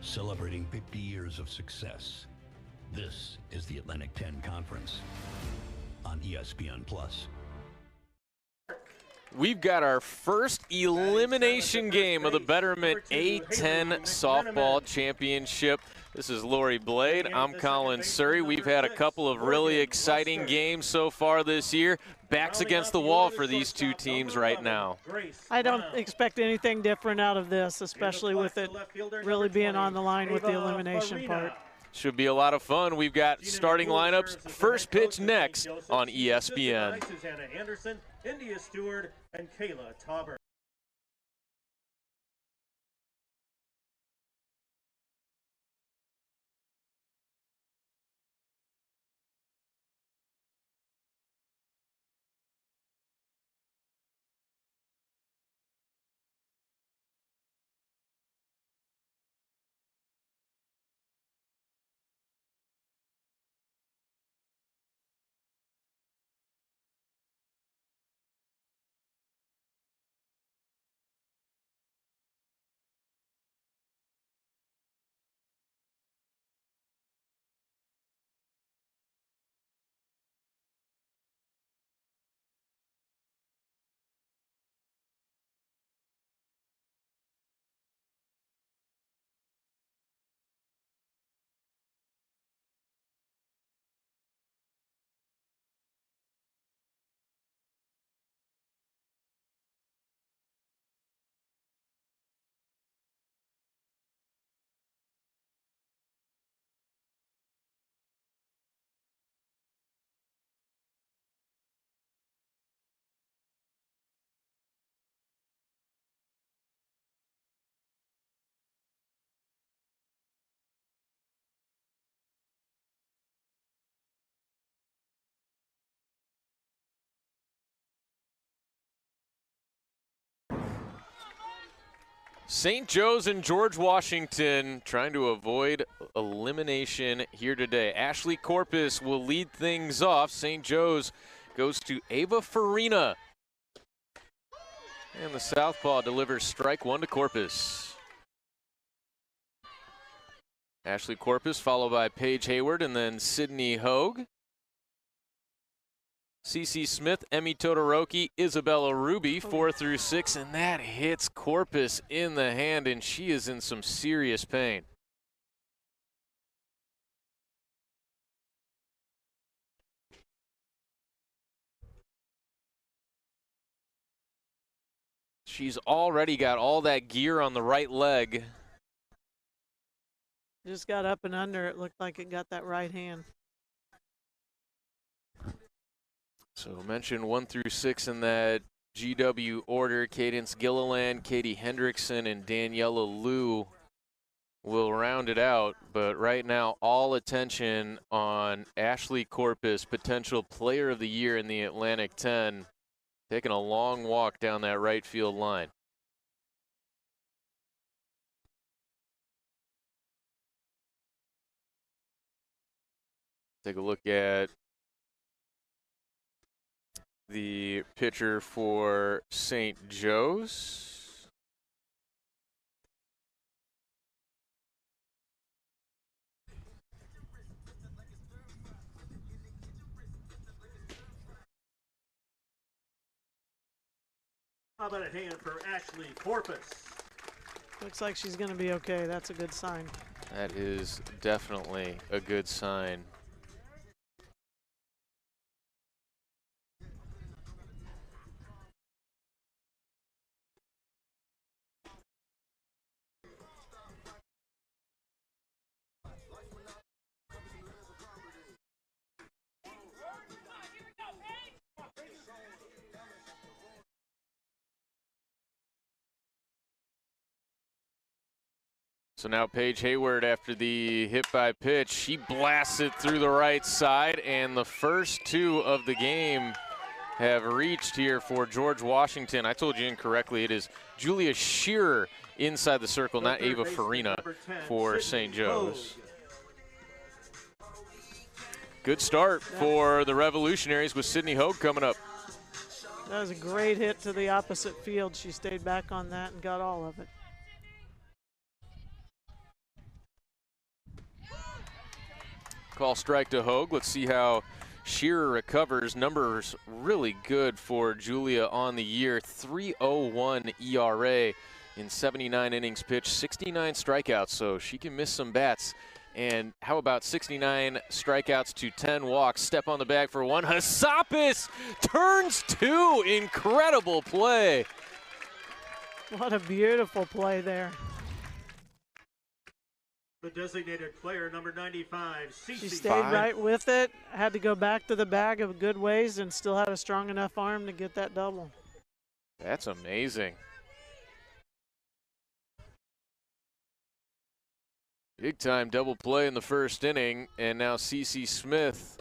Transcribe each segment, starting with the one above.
celebrating 50 years of success. This is the Atlantic 10 Conference on ESPN+. We've got our first elimination game of the Betterment A10 Softball Championship. This is Lori Blade. I'm Colin Surrey. We've had a couple of really exciting games so far this year. Backs against the wall for these two teams right now. I don't expect anything different out of this, especially with it really being on the line with the elimination part. Should be a lot of fun. We've got starting lineups. First pitch next on ESPN. Susanna Anderson, India Stewart, and Kayla Tauber. St. Joe's and George Washington trying to avoid elimination here today. Ashley Corpus will lead things off. St. Joe's goes to Ava Farina. And the southpaw delivers strike one to Corpus. Ashley Corpus followed by Paige Hayward and then Sydney Hogue. CeCe Smith, Emmy Todoroki, Isabella Ruby, 4 through 6, and that hits Corpus in the hand, and she is in some serious pain. She's already got all that gear on the right leg. Just got up and under. It looked like it got that right hand. So mention 1 through 6 in that GW order. Cadence Gilliland, Katie Hendrickson, and Daniela Liu will round it out. But right now, all attention on Ashley Corpus, potential player of the year in the Atlantic 10, taking a long walk down that right field line. Take a look at the pitcher for St. Joe's. How about a hand for Ashley Corpus? Looks like she's going to be okay. That's a good sign. That is definitely a good sign. So now Paige Hayward, after the hit by pitch, she blasts it through the right side, and the first two of the game have reached here for George Washington. I told you incorrectly. It is Julia Shearer inside the circle, not Ava Farina for St. Joe's. Good start for the Revolutionaries with Sydney Hogue coming up. That was a great hit to the opposite field. She stayed back on that and got all of it. Call strike to Hogue. Let's see how Shearer recovers. Numbers really good for Julia on the year. 3.01 ERA in 79 innings pitched, 69 strikeouts, so she can miss some bats. And how about 69 strikeouts to 10 walks? Step on the bag for one. Hassapis turns two. Incredible play. What a beautiful play there. The designated player, number 95, Cece. She stayed right with it, had to go back to the bag a good ways, and still had a strong enough arm to get that double. That's amazing. Big time double play in the first inning, and now Cece Smith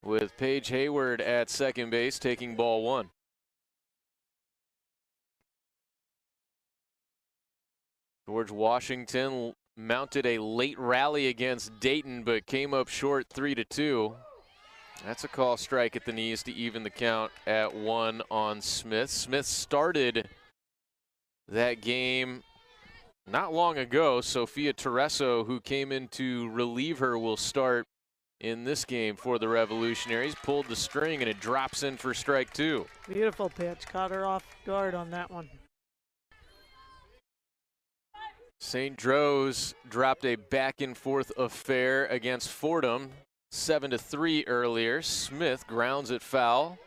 with Paige Hayward at second base taking ball one. George Washington mounted a late rally against Dayton, but came up short 3-2. That's a call strike at the knees to even the count at one on Smith. Smith started that game not long ago. Sophia Tereso, who came in to relieve her, will start in this game for the Revolutionaries. Pulled the string and it drops in for strike two. Beautiful pitch, caught her off guard on that one. St. Joe's dropped a back and forth affair against Fordham, 7-3 earlier. Smith grounds it foul.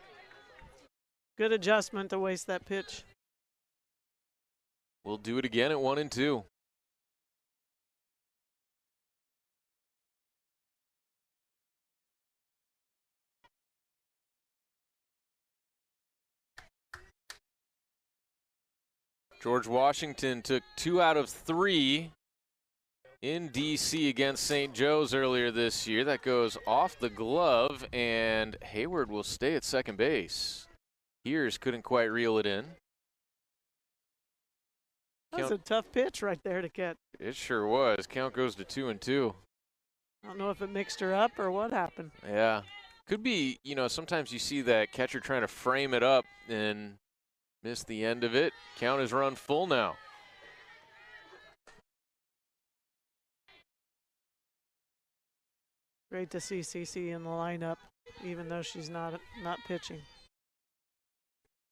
Good adjustment to waste that pitch. We'll do it again at 1-2. George Washington took 2 out of 3 in D.C. against St. Joe's earlier this year. That goes off the glove, and Hayward will stay at second base. Hears couldn't quite reel it in. That was a tough pitch right there to catch. It sure was. Count goes to 2-2. I don't know if it mixed her up or what happened. Yeah. Could be, sometimes you see that catcher trying to frame it up and miss the end of it. Count is run full now. Great to see CC in the lineup, even though she's not pitching.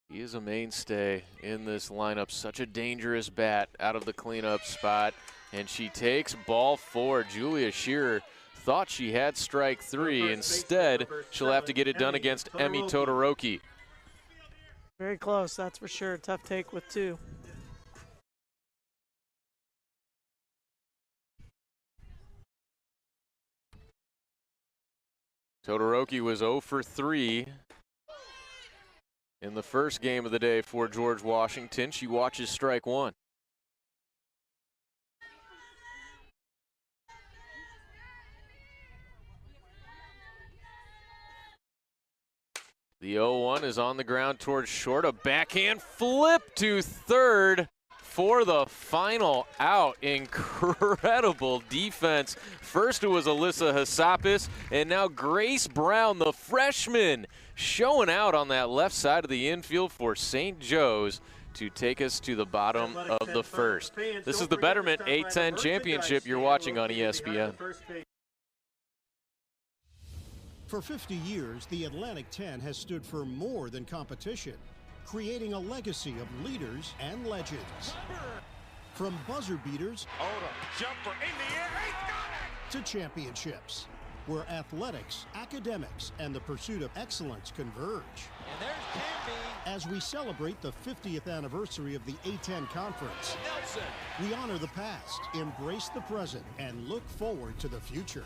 He is a mainstay in this lineup. Such a dangerous bat out of the cleanup spot. And she takes ball 4. Julia Shearer thought she had strike 3. Instead, she'll have to get it done against Emmy Todoroki. Very close, that's for sure. Tough take with 2. Todoroki was 0 for 3 in the first game of the day for George Washington. She watches strike 1. The 0-1 is on the ground towards short. A backhand flip to third for the final out. Incredible defense. First it was Alyssa Hassapis, and now Grace Brown, the freshman, showing out on that left side of the infield for St. Joe's to take us to the bottom of the first. This is the Betterment A-10 Championship you're watching on ESPN. For 50 years, the Atlantic 10 has stood for more than competition, creating a legacy of leaders and legends. From buzzer beaters Jumper in the air, he's got it! to championships, where athletics, academics, and the pursuit of excellence converge. And there's Canby. As we celebrate the 50th anniversary of the A-10 Conference, Nelson. we honor the past, embrace the present, and look forward to the future.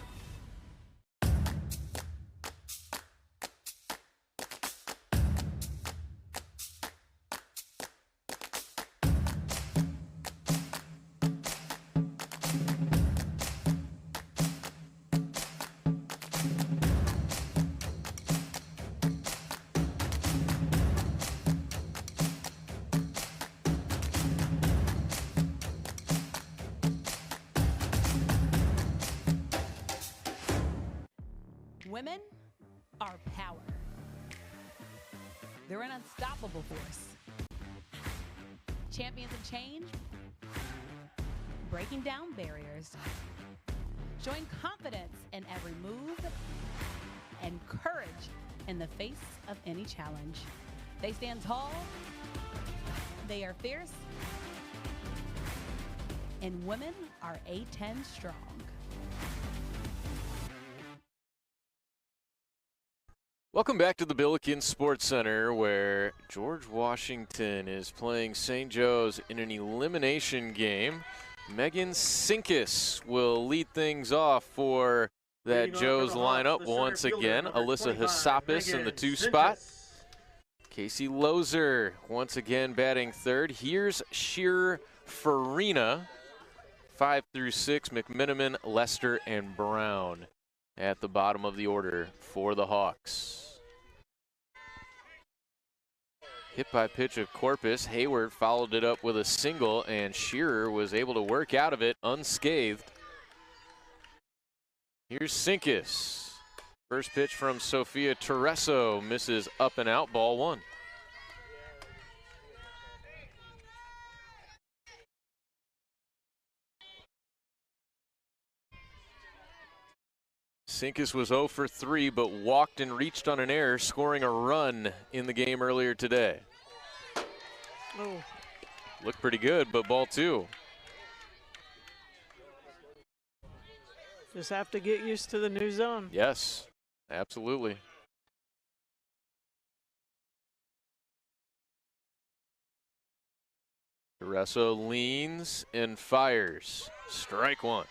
Women are power. They're an unstoppable force. Champions of change, breaking down barriers, showing confidence in every move and courage in the face of any challenge. They stand tall, they are fierce, and women are A10 strong. Welcome back to the Billiken Sports Center, where George Washington is playing St. Joe's in an elimination game. Megan Sinkus will lead things off for that Joe's lineup once again. Alyssa Hassapis in the 2 spot. Casey Lozer once again batting third. Here's Shearer, Farina. 5 through 6, McMiniman, Lester, and Brown at the bottom of the order for the Hawks. Hit by pitch of Corpus. Hayward followed it up with a single, and Shearer was able to work out of it unscathed. Here's Sinkus. First pitch from Sophia Tereso misses up and out, ball 1. Sinkus was 0 for 3, but walked and reached on an error, scoring a run in the game earlier today. Oh. Looked pretty good, but ball 2. Just have to get used to the new zone. Yes, absolutely. Tereso leans and fires. Strike 1.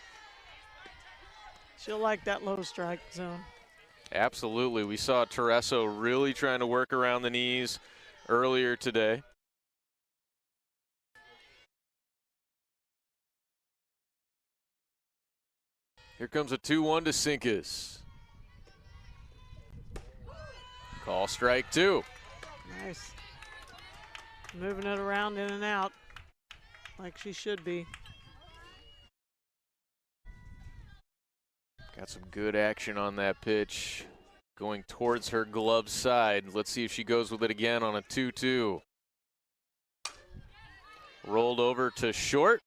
She'll like that low strike zone. Absolutely. We saw Tereso really trying to work around the knees earlier today. Here comes a 2-1 to Sinkus. Call strike 2. Nice. Moving it around in and out like she should be. Got some good action on that pitch. Going towards her glove side. Let's see if she goes with it again on a 2-2. Rolled over to short.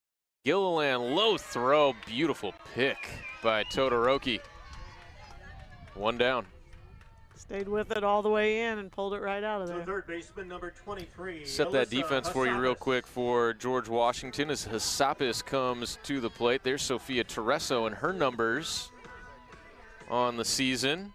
Gilliland, low throw. Beautiful pick by Todoroki. 1 down. Stayed with it all the way in and pulled it right out of The there. third baseman, number 23. Set that Alyssa defense for you real Hassapis. quick for George Washington as Hassapis comes to the plate. There's Sophia Tereso and her numbers on the season.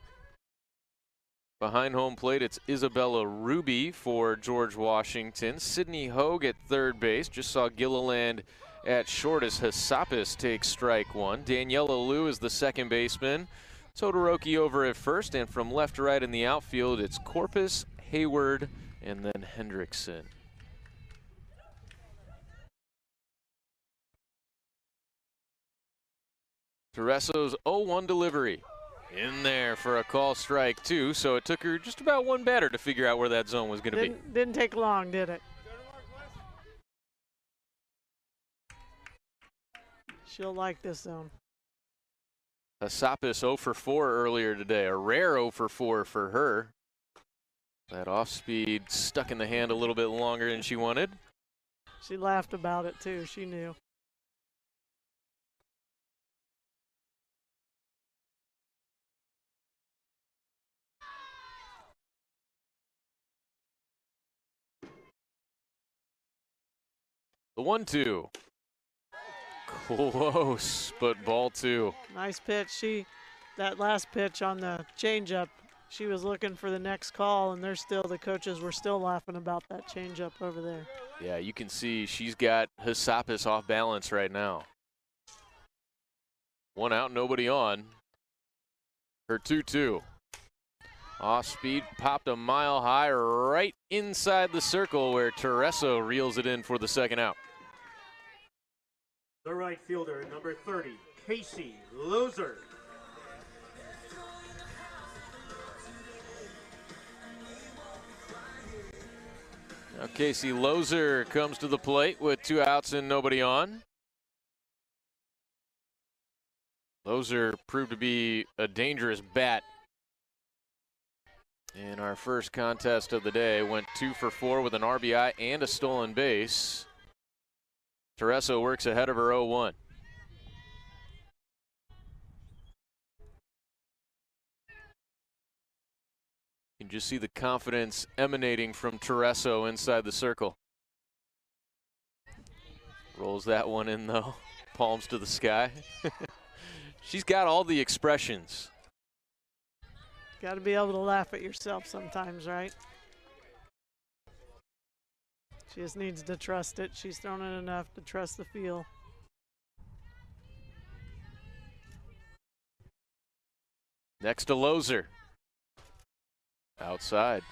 Behind home plate, it's Isabella Ruby for George Washington. Sydney Hogue at third base. Just saw Gilliland at short as Hassapis takes strike 1. Daniela Liu is the second baseman. Todoroki over at first, and from left to right in the outfield, it's Corpus, Hayward, and then Hendrickson. Tereso's 0-1 delivery. In there for a call strike 2, so it took her just about 1 batter to figure out where that zone was going to be. Didn't take long, did it? She'll like this zone. Hassapis 0 for 4 earlier today, a rare 0 for 4 for her. That off speed stuck in the hand a little bit longer than she wanted. She laughed about it too, she knew. The 1-2. Close, but ball 2. Nice pitch. That last pitch on the changeup, she was looking for the next call, and the coaches were still laughing about that changeup over there. Yeah, you can see she's got Hassapis off balance right now. 1 out, nobody on. Her 2-2. Off speed, popped a mile high right inside the circle where Tereso reels it in for the second out. The right fielder, number 30, Casey Lozer. Now Casey Lozer comes to the plate with 2 outs and nobody on. Lozer proved to be a dangerous bat in our first contest of the day. Went 2 for 4 with an RBI and a stolen base. Tereso works ahead of her 0-1. You can just see the confidence emanating from Tereso inside the circle. Rolls that one in, though. Palms to the sky. She's got all the expressions. Got to be able to laugh at yourself sometimes, right? She just needs to trust it. She's thrown it enough to trust the feel. Next to Loser. Outside.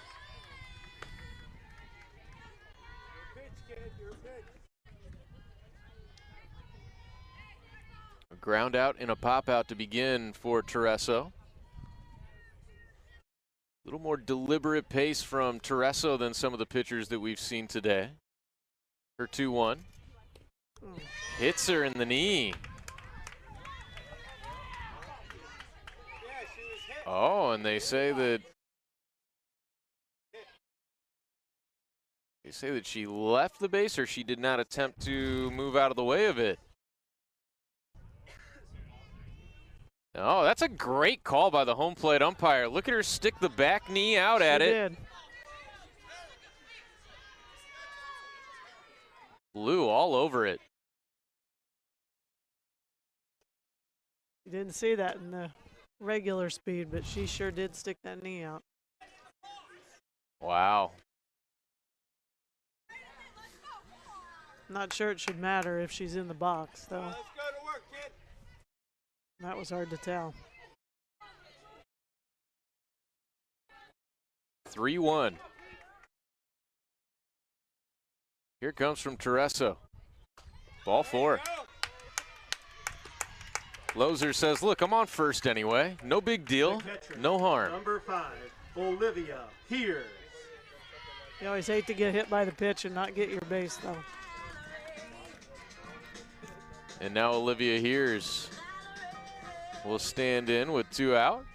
A ground out and a pop out to begin for Tereso. A little more deliberate pace from Tereso than some of the pitchers that we've seen today. Her 2-1. Hits her in the knee. Oh, and they say that she left the base, or she did not attempt to move out of the way of it. Oh, that's a great call by the home plate umpire. Look at her stick the back knee out at it. Did. Blue all over it. You didn't see that in the regular speed, but she sure did stick that knee out. Wow. Not sure it should matter if she's in the box, though. Let's go to work, kid. That was hard to tell. 3-1. Here comes from Tereso. Ball 4. Loser says, look, I'm on first anyway. No big deal. No harm. Number 5, Olivia Hears. You always hate to get hit by the pitch and not get your base, though. And now Olivia Hears will stand in with 2 out.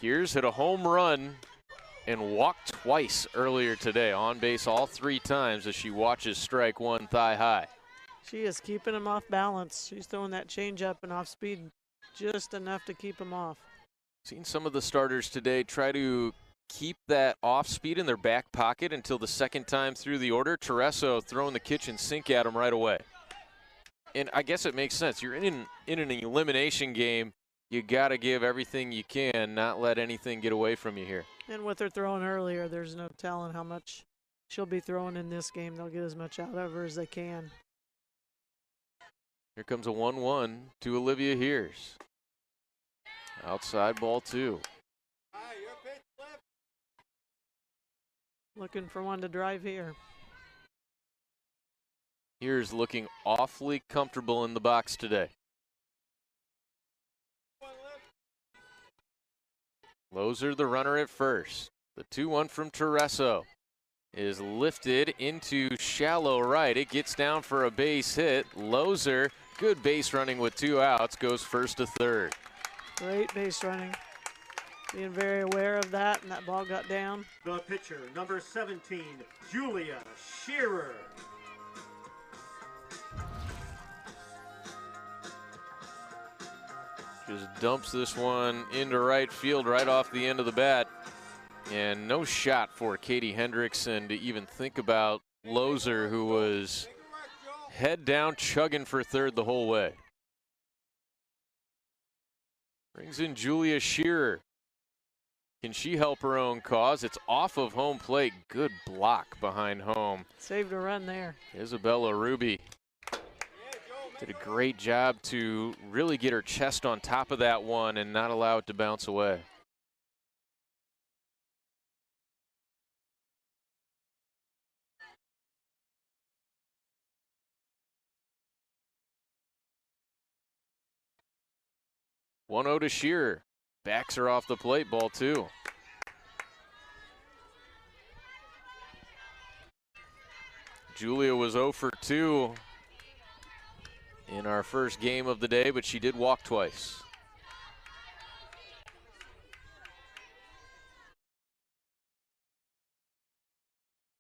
Hears hit a home run and walked twice earlier today. On base all 3 times as she watches strike 1 thigh high. She is keeping him off balance. She's throwing that changeup and off speed just enough to keep him off. Seen some of the starters today try to keep that off speed in their back pocket until the second time through the order. Tereso throwing the kitchen sink at him right away. And I guess it makes sense. You're in an elimination game. You got to give everything you can, not let anything get away from you here. And with her throwing earlier, there's no telling how much she'll be throwing in this game. They'll get as much out of her as they can. Here comes a 1-1 to Olivia Hears. Outside ball 2. Looking for one to drive here. Hears looking awfully comfortable in the box today. Loser the runner at first. The 2-1 from Tereso is lifted into shallow right. It gets down for a base hit. Loser, good base running with 2 outs, goes first to third. Great base running. Being very aware of that, and that ball got down. The pitcher, number 17, Julia Shearer. Just dumps this one into right field right off the end of the bat. And no shot for Katie Hendrickson to even think about Loser, who was head down chugging for third the whole way. Brings in Julia Shearer. Can she help her own cause? It's off of home plate. Good block behind home. Saved a run there. Isabella Ruby did a great job to really get her chest on top of that one and not allow it to bounce away. One-0 to Shearer. Backs her off the plate, ball 2. Julia was 0 for 2 in our first game of the day, but she did walk twice.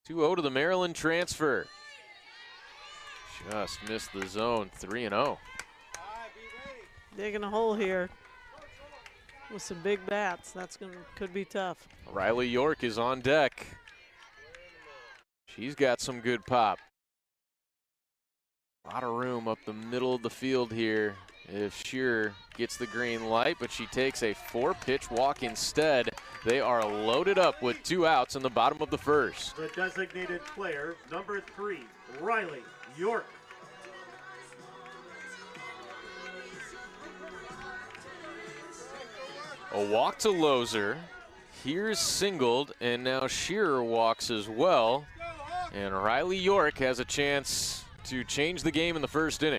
Two 2-0 to the Maryland transfer. Just missed the zone, 3-0. Digging a hole here with some big bats. Could be tough. Riley York is on deck. She's got some good pop. A lot of room up the middle of the field here if Shearer gets the green light, but she takes a 4-pitch walk instead. They are loaded up with 2 outs in the bottom of the first. The designated player, number 3, Riley York. A walk to Lozer. Here's singled, and now Shearer walks as well. And Riley York has a chance to change the game in the first inning.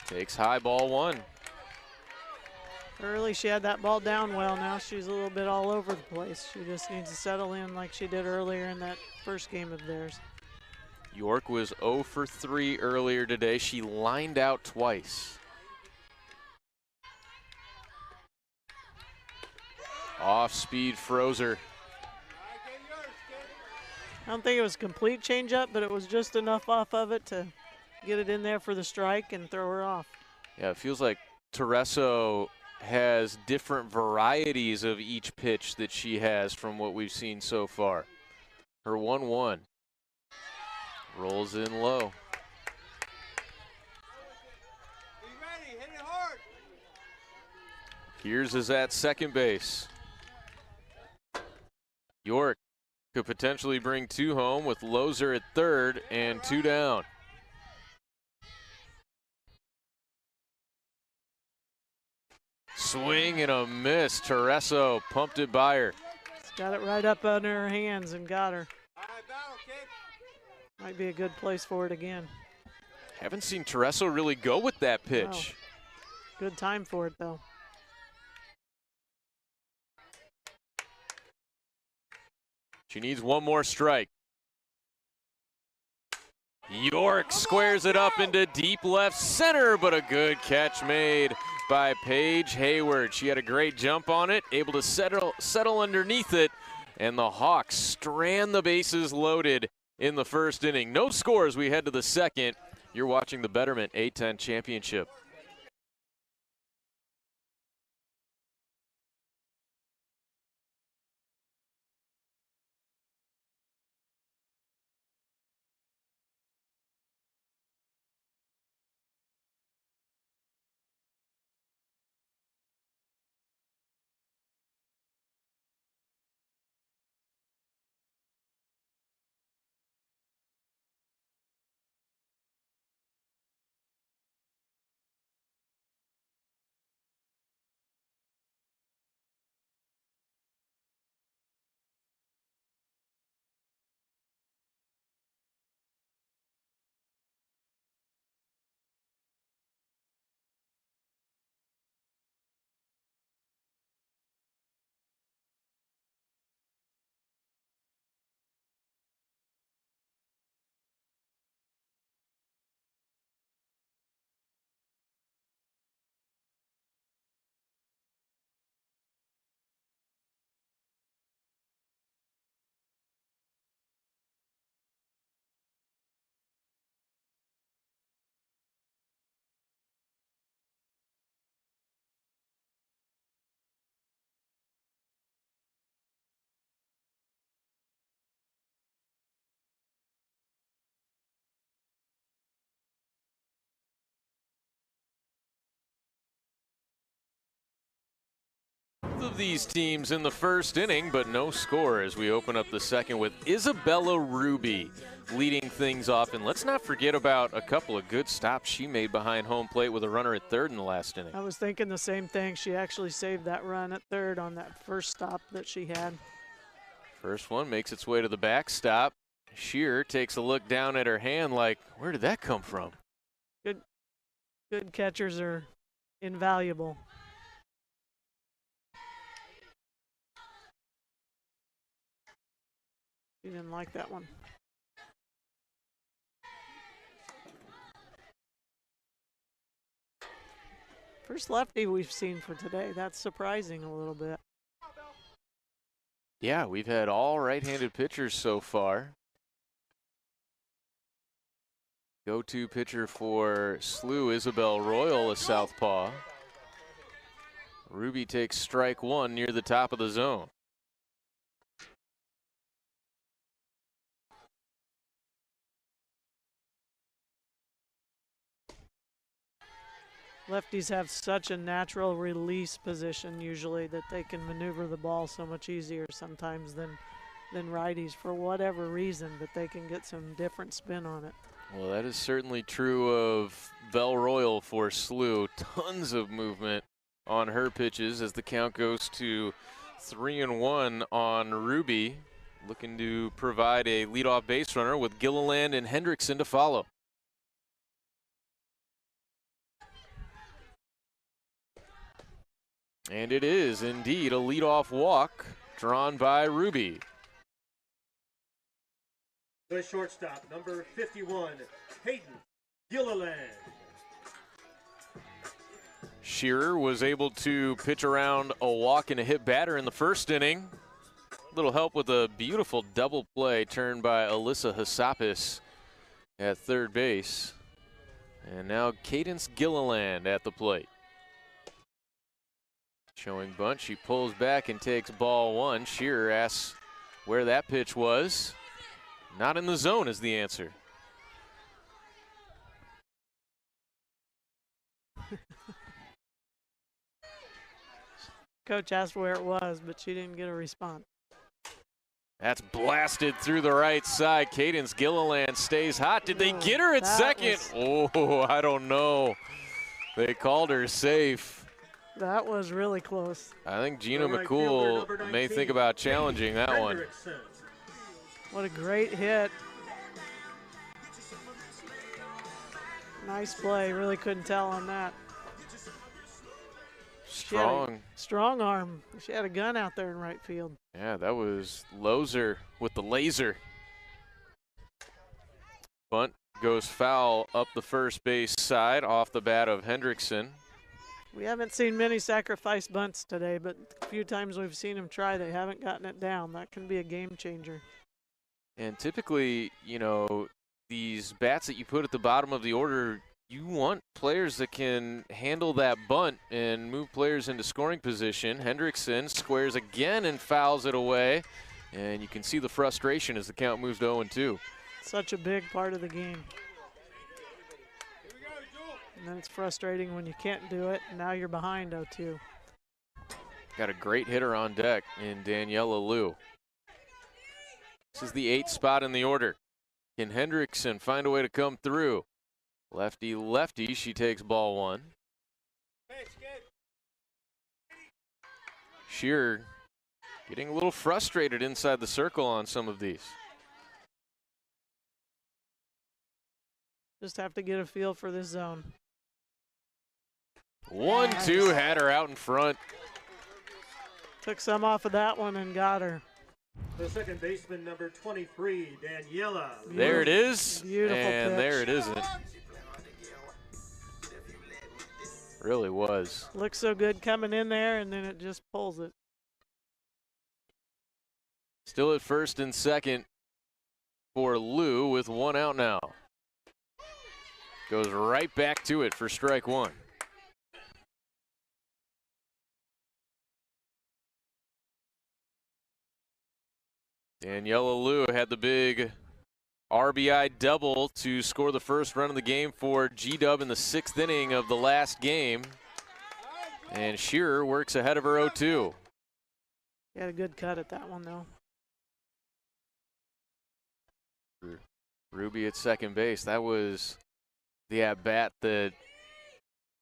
Takes high, ball 1. Early she had that ball down well. Now she's a little bit all over the place. She just needs to settle in like she did earlier in that first game of theirs. York was 0 for 3 earlier today. She lined out twice. Off-speed Frozer. I don't think it was a complete changeup, but it was just enough off of it to get it in there for the strike and throw her off. Yeah, it feels like Tereso has different varieties of each pitch that she has from what we've seen so far. Her 1-1 rolls in low. Here's is at second base. York could potentially bring 2 home with Lozer at third and 2 down. Swing and a miss. Tereso pumped it by her. She's got it right up under her hands and got her. Might be a good place for it again. Haven't seen Tereso really go with that pitch. Oh, good time for it, though. She needs 1 more strike. York squares it up into deep left center, but a good catch made by Paige Hayward. She had a great jump on it, able to settle underneath it, and the Hawks strand the bases loaded in the first inning. No scores, we head to the second. You're watching the Betterment A10 Championship. Of these teams in the first inning, but no score as we open up the second with Isabella Ruby leading things off. And let's not forget about a couple of good stops she made behind home plate with a runner at third in the last inning. I was thinking the same thing. She actually saved that run at third on that first stop that she had. First one makes its way to the backstop. Shearer takes a look down at her hand like, where did that come from? Good catchers are invaluable. She didn't like that one. First lefty we've seen for today. That's surprising a little bit. Yeah, we've had all right-handed pitchers so far. Go-to pitcher for SLU, Isabel Royal, a southpaw. Ruby takes strike one near the top of the zone. Lefties have such a natural release position usually that they can maneuver the ball so much easier sometimes than righties for whatever reason, but they can get some different spin on it. Well, that is certainly true of Belle Royal for SLU. Tons of movement on her pitches as the count goes to 3-1 on Ruby, looking to provide a leadoff base runner with Gilliland and Hendrickson to follow. And it is indeed a leadoff walk drawn by Ruby. The shortstop, number 51, Hayden Gilliland. Shearer was able to pitch around a walk and a hit batter in the first inning. Little help with a beautiful double play turned by Alyssa Hassapis at third base. And now Cadence Gilliland at the plate. Showing bunt, she pulls back and takes ball one. Shearer asks where that pitch was. Not in the zone is the answer. Coach asked where it was, but she didn't get a response. That's blasted through the right side. Cadence Gilliland stays hot. Did they get her at second? Oh, I don't know. They called her safe. That was really close. I think Gina McCool may think about challenging that one. What a great hit. Nice play. Really couldn't tell on that. Strong arm. She had a gun out there in right field. Yeah, that was Loser with the laser. Bunt goes foul up the first base side off the bat of Hendrickson. We haven't seen many sacrifice bunts today, but a few times we've seen them try, they haven't gotten it down. That can be a game changer. And typically, you know, these bats that you put at the bottom of the order, you want players that can handle that bunt and move players into scoring position. Hendrickson squares again and fouls it away. And you can see the frustration as the count moves to 0-2. Such a big part of the game. And then it's frustrating when you can't do it, and now you're behind 0-2. Got a great hitter on deck in Daniela Liu. This is the 8th spot in the order. Can Hendrickson find a way to come through? Lefty, she takes ball one. Shearer getting a little frustrated inside the circle on some of these. Just have to get a feel for this zone. 1-2, had her out in front. Took some off of that one and got her. The second baseman, number 23, Daniela. There it is. Beautiful and pitch. There it isn't. Really was. Looks so good coming in there, and then it just pulls it. Still at first and second for Liu with one out now. Goes right back to it for strike one. Daniela Liu had the big RBI double to score the first run of the game for G-Dub in the 6th inning of the last game. And Shearer works ahead of her 0-2. He had a good cut at that one, though. Ruby at second base. That was the at-bat that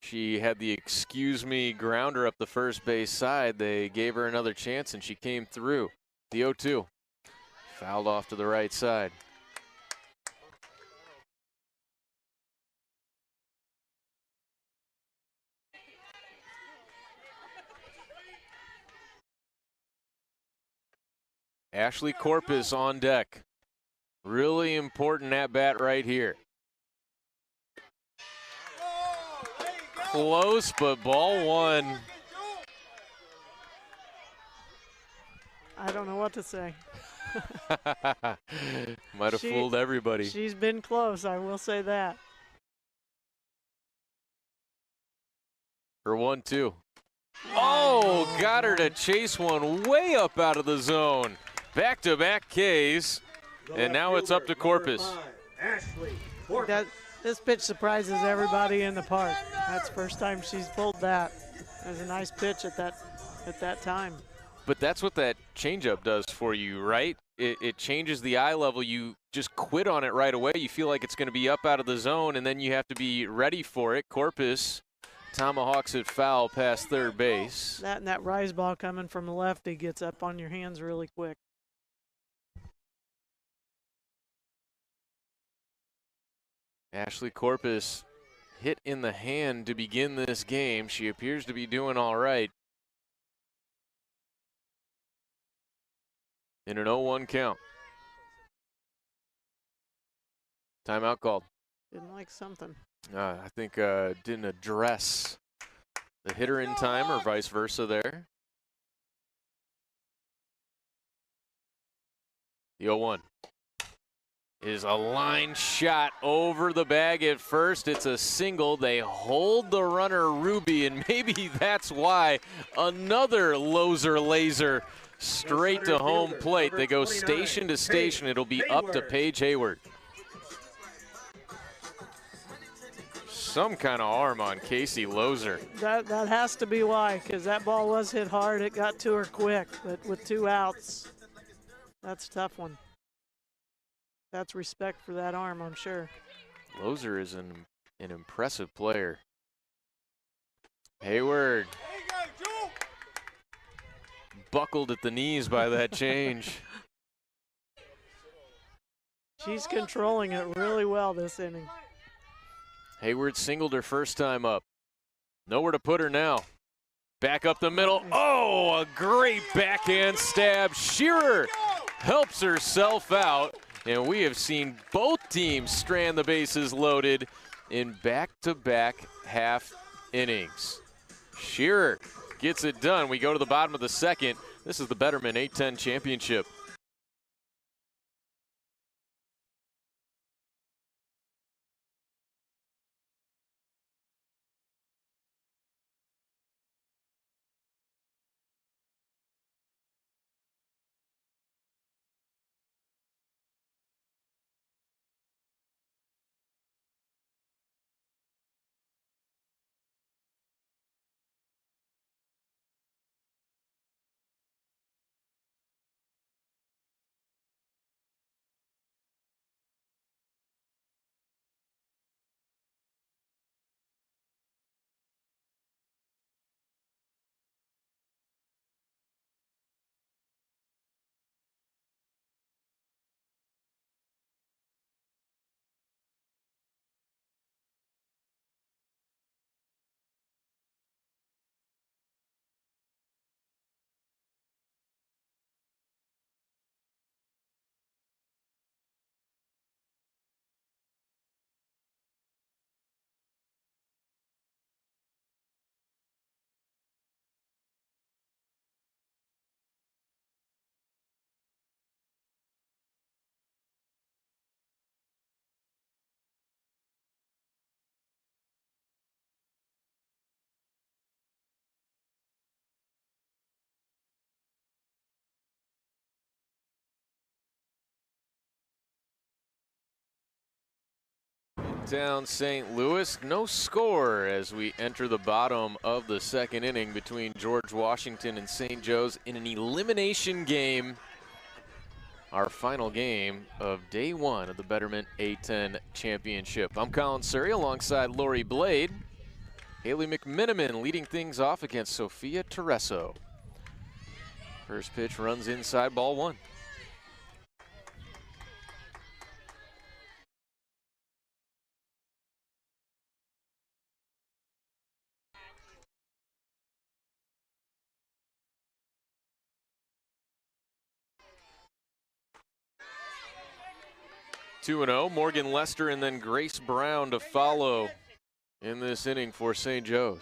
she had the excuse me grounder up the first base side. They gave her another chance, and she came through. The 0-2. Fouled off to the right side. Ashley Corpus on deck. Really important at bat right here. Close, but ball one. I don't know what to say. Might have fooled everybody. She's been close, I will say that. For 1-2. Oh, got her to chase one way up out of the zone. Back-to-back Ks, and now it's up to Corpus. This pitch surprises everybody in the park. That's the first time she's pulled that. It was a nice pitch at that time. But that's what that changeup does for you, right? It changes the eye level. You just quit on it right away. You feel like it's going to be up out of the zone, and then you have to be ready for it. Corpus tomahawks it foul past third base. That and that rise ball coming from the lefty gets up on your hands really quick. Ashley Corpus hit in the hand to begin this game. She appears to be doing all right. In an 0-1 count. Timeout called. Didn't like something. I think didn't address the hitter in time or vice versa there. The 0-1 is a line shot over the bag at first. It's a single. They hold the runner Ruby, and maybe that's why another Loser laser straight to home plate. They go station to station. It'll be up to Paige Hayward. Some kind of arm on Casey Loser. That has to be why, because that ball was hit hard. It got to her quick, but with 2 outs, that's a tough one. That's respect for that arm, I'm sure. Loser is an impressive player. Hayward buckled at the knees by that change. She's controlling it really well this inning. Hayward singled her first time up. Nowhere to put her now. Back up the middle. Oh, a great backhand stab. Shearer helps herself out, and we have seen both teams strand the bases loaded in back-to-back half innings. Shearer gets it done. We go to the bottom of the second. This is the Betterment 8-10 championship. Down St. Louis, no score as we enter the bottom of the second inning between George Washington and St. Joe's in an elimination game. Our final game of day one of the Betterment A10 Championship. I'm Colin Surrey alongside Lori Blade. Haley McMiniman leading things off against Sophia Tereso. First pitch runs inside, ball one. Two and 0, Morgan Lester and then Grace Brown to follow in this inning for St. Joe's.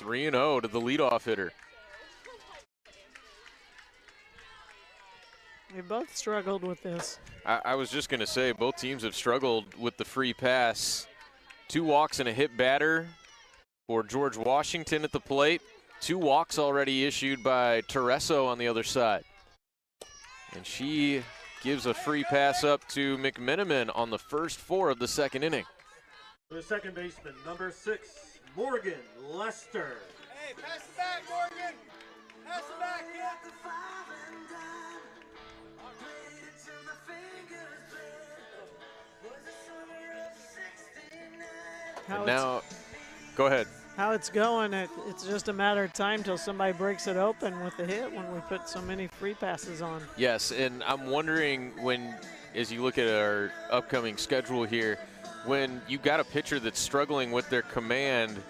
3-0 to the leadoff hitter. They both struggled with this. I was just going to say, both teams have struggled with the free pass. 2 walks and a hit batter for George Washington at the plate. 2 walks already issued by Tereso on the other side. And she gives a free pass up to McMenamin on the first 4 of the second inning. The second baseman, number 6, Morgan Lester. Hey, pass it back, Morgan. Pass it back, kid. And now, go ahead. How it's going, it's just a matter of time till somebody breaks it open with a hit when we put so many free passes on. Yes, and I'm wondering when, as you look at our upcoming schedule here, when you've got a pitcher that's struggling with their command,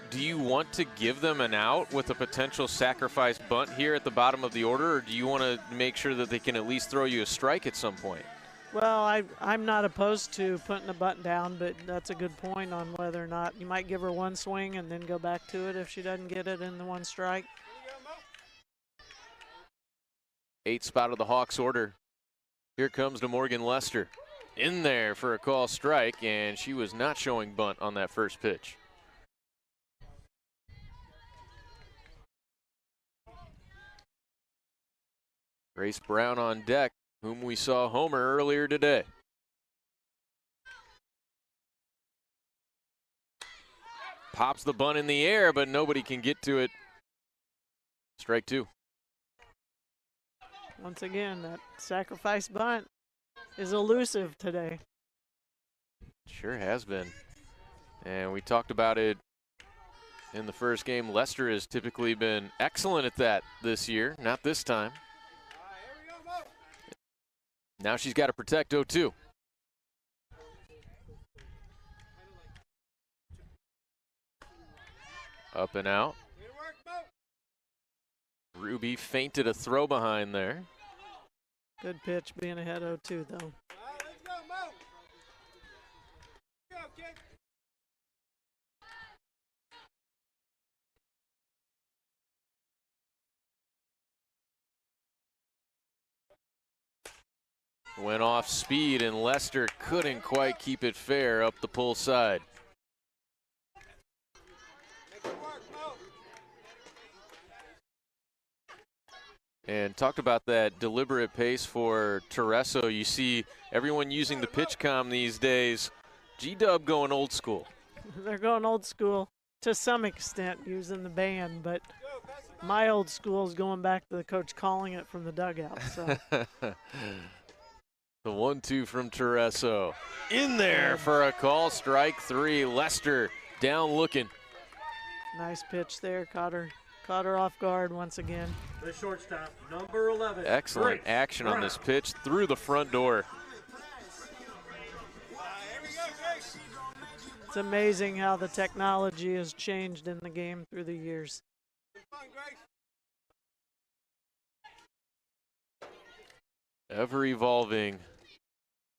do you want to give them an out with a potential sacrifice bunt here at the bottom of the order, or do you want to make sure that they can at least throw you a strike at some point? Well, I'm not opposed to putting a bunt down, but that's a good point on whether or not you might give her one swing and then go back to it if she doesn't get it in the one strike. 8th spot of the Hawks order. Here comes to Morgan Lester. In there for a call strike, and she was not showing bunt on that first pitch. Grace Brown on deck, whom we saw homer earlier today. Pops the bunt in the air, but nobody can get to it. Strike 2. Once again, that sacrifice bunt is elusive today. Sure has been. And we talked about it in the first game. Lester has typically been excellent at that this year, not this time. Now she's got to protect 0-2. Up and out. Ruby feinted a throw behind there. Good pitch being ahead 0-2 though. Went off speed, and Lester couldn't quite keep it fair up the pull side. And talked about that deliberate pace for Tereso. You see everyone using the pitch comm these days. G-Dub going old school. They're going old school to some extent using the band, but my old school is going back to the coach calling it from the dugout. So. The 1-2 from Tereso. In there for a call, strike 3. Lester down looking. Nice pitch there, caught her off guard once again. The shortstop, number 11. Excellent Grace action on Brown. this pitch through the front door. It's amazing how the technology has changed in the game through the years. Ever evolving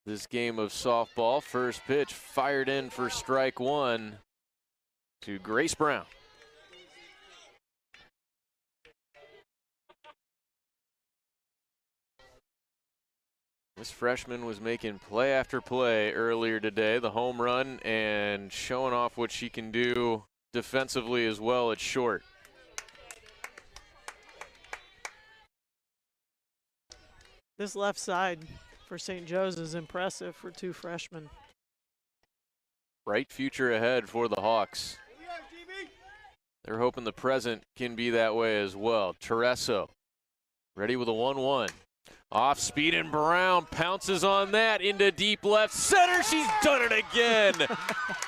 this game of softball. First pitch fired in for strike 1 to Grace Brown. This freshman was making play after play earlier today, the home run, and showing off what she can do defensively as well at short. This left side for St. Joe's is impressive for two freshmen. Bright future ahead for the Hawks. They're hoping the present can be that way as well. Tereso ready with a 1-1. Off speed, and Brown pounces on that into deep left center. She's done it again.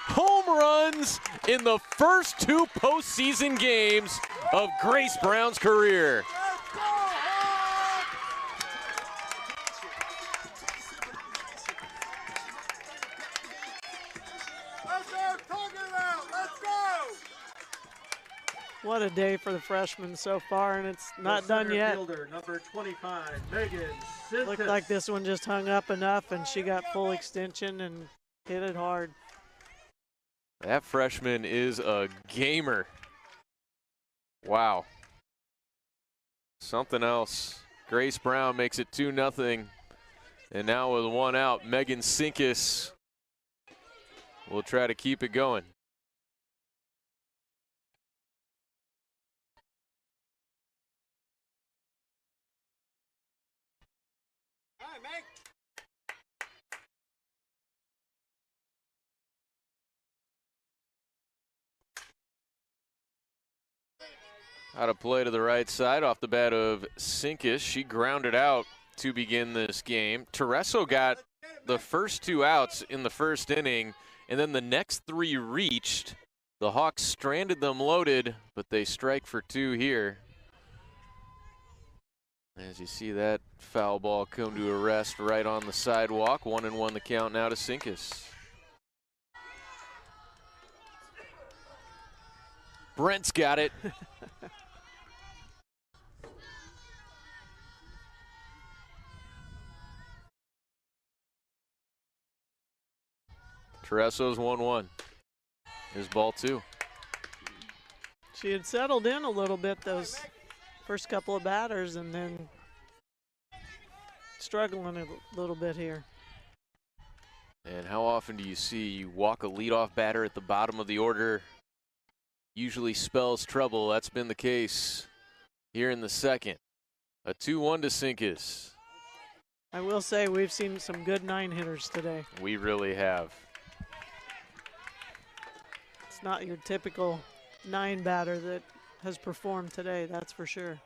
Home runs in the first 2 postseason games of Grace Brown's career. What a day for the freshmen so far, and it's not done yet. Fielder, number 25, Megan Sintas. Looked like this one just hung up enough, and she got full extension and hit it hard. That freshman is a gamer. Wow. Something else. Grace Brown makes it 2-0. And now with one out, Megan Sinkus will try to keep it going. All right, Meg. Out of play to the right side off the bat of Sinkus. She grounded out to begin this game. Tereso got the first 2 outs in the first inning, and then the next 3 reached. The Hawks stranded them loaded, but they strike for 2 here. As you see that foul ball come to a rest right on the sidewalk. 1-1 the count now to Sinkus. Brent's got it. Tereso's 1-1. Here's ball 2. She had settled in a little bit those first couple of batters and then struggling a little bit here. And how often do you see you walk a leadoff batter at the bottom of the order? Usually spells trouble. That's been the case here in the second. A 2-1 to Sinkus. I will say we've seen some good 9-hitters today. We really have. It's not your typical 9 batter that has performed today, that's for sure.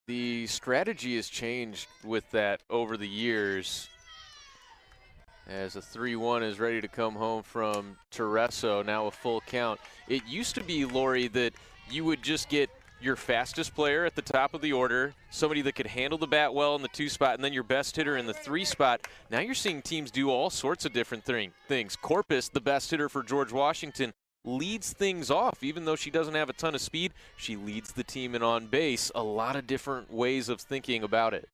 The strategy has changed with that over the years. As a 3-1 is ready to come home from Tereso, now a full count. It used to be, Lori, that you would just get your fastest player at the top of the order, somebody that could handle the bat well in the 2 spot, and then your best hitter in the 3 spot. Now you're seeing teams do all sorts of different things. Corpus, the best hitter for George Washington, leads things off. Even though she doesn't have a ton of speed, she leads the team in on base. A lot of different ways of thinking about it.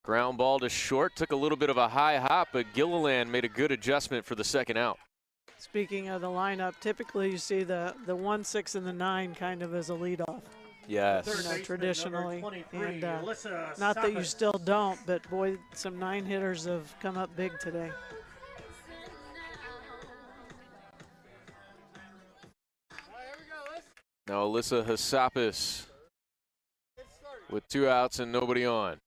Ground ball to short, took a little bit of a high hop, but Gilliland made a good adjustment for the second out. Speaking of the lineup, typically you see the 1, 6, and the 9 kind of as a leadoff. Yes. You know, traditionally, and Alyssa not that you Sappis. still don't, but boy, some 9 hitters have come up big today. Now Alyssa Hassapis with 2 outs and nobody on.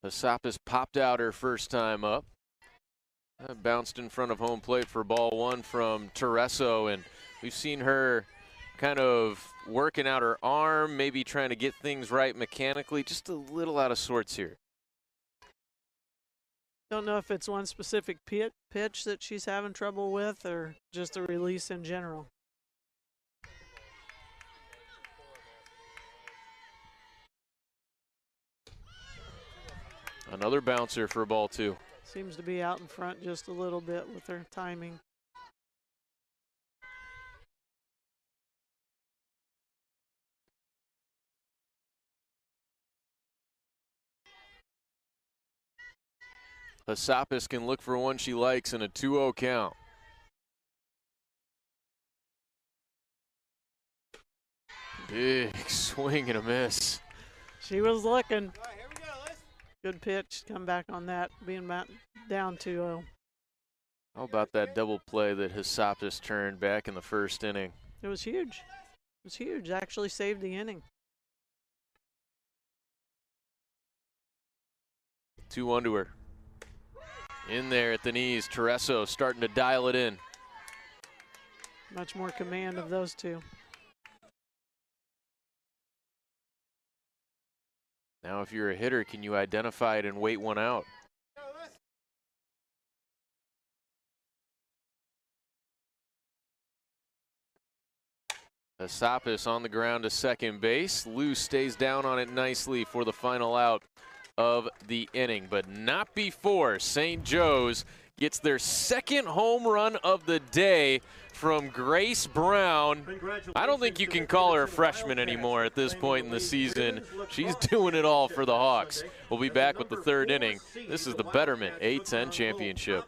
Hassapis popped out her first time up. Bounced in front of home plate for ball 1 from Tereso, and we've seen her kind of working out her arm, maybe trying to get things right mechanically, just a little out of sorts here. Don't know if it's one specific pitch that she's having trouble with or just a release in general. Another bouncer for ball 2. Seems to be out in front just a little bit with her timing. Hassapis can look for one she likes in a 2-0 count. Big swing and a miss. She was looking. All right, here we go. Let's Good pitch. Come back on that, being down 2-0. How about that double play that Hassapis turned back in the first inning? It was huge. It was huge. Actually saved the inning. 2-1 to her. In there at the knees, Tereso starting to dial it in. Much more command of those two. Now if you're a hitter, can you identify it and wait one out? go. Let's Hassapis on the ground to second base. Lou stays down on it nicely for the final out of the inning, but not before St. Joe's gets their second home run of the day from Grace Brown. I don't think you can call her a freshman anymore at this point in the season. She's doing it all for the Hawks. We'll be back with the third inning. This is the Betterment A10 Championship.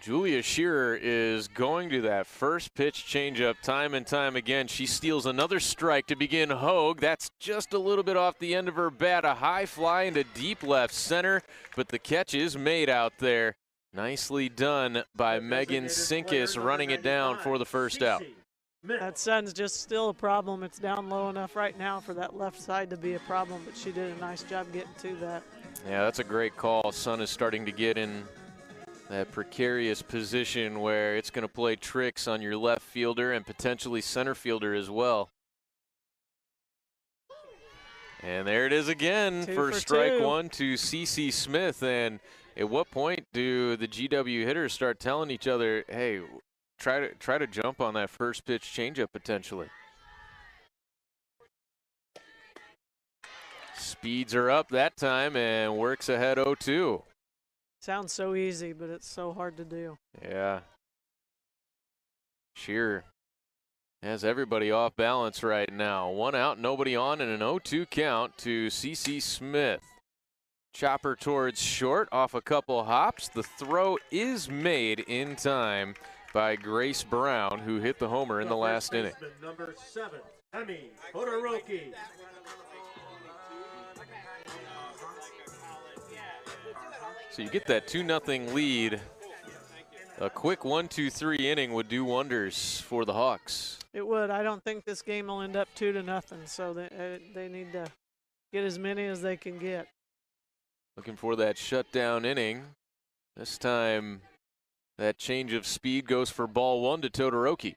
Julia Shearer is going to that first pitch changeup time and time again. She steals another strike to begin Hogue. That's just a little bit off the end of her bat. A high fly into deep left center, but the catch is made out there. Nicely done by Megan Sinkus, running it down for the first out. That sun's just still a problem. It's down low enough right now for that left side to be a problem, but she did a nice job getting to that. Yeah, that's a great call. Sun is starting to get in that precarious position where it's going to play tricks on your left fielder and potentially center fielder as well. And there it is again for strike one to CC Smith. And at what point do the GW hitters start telling each other, hey, try to jump on that first pitch changeup potentially? Speeds are up that time and works ahead 0-2. Sounds so easy, but it's so hard to do. Yeah. Shearer has everybody off balance right now. One out, nobody on, and an 0-2 count to CC Smith. Chopper towards short off a couple hops. The throw is made in time by Grace Brown, who hit the homer in the last inning. Number 7, Hemi Todoroki. So you get that 2-0 lead. A quick 1-2-3 inning would do wonders for the Hawks. It would. I don't think this game will end up 2-0, so they need to get as many as they can get. Looking for that shutdown inning. This time, that change of speed goes for ball 1 to Todoroki.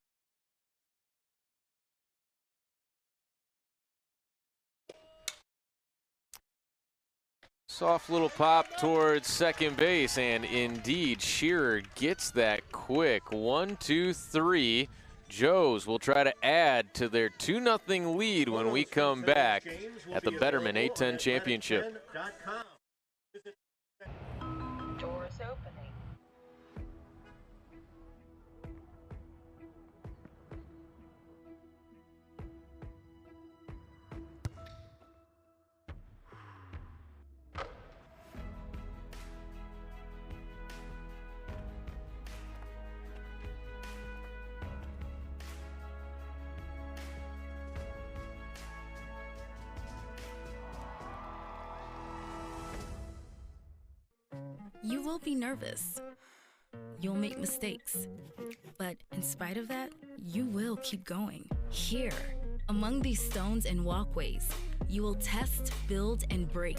Soft little pop towards second base, and indeed, Shearer gets that quick 1-2-3. Joes will try to add to their 2-0 lead when we come back at the Betterment A10 Championship. Doors opening. You will be nervous. You'll make mistakes. But in spite of that, you will keep going. Here, among these stones and walkways, you will test, build, and break,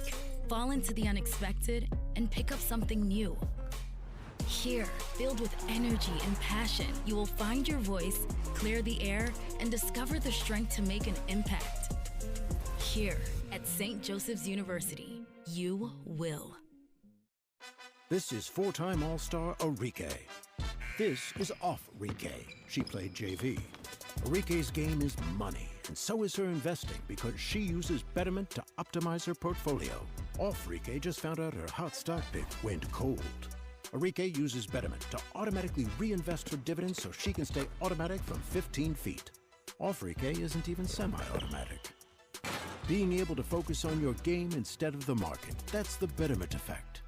fall into the unexpected, and pick up something new. Here, filled with energy and passion, you will find your voice, clear the air, and discover the strength to make an impact. Here, at St. Joseph's University, you will. This is four-time All-Star Arike. This is Off-Rike. She played JV. Arike's game is money, and so is her investing because she uses Betterment to optimize her portfolio. Off-Rike just found out her hot stock pick went cold. Arike uses Betterment to automatically reinvest her dividends so she can stay automatic from 15 feet. Off-Rike isn't even semi-automatic. Being able to focus on your game instead of the market, that's the Betterment effect.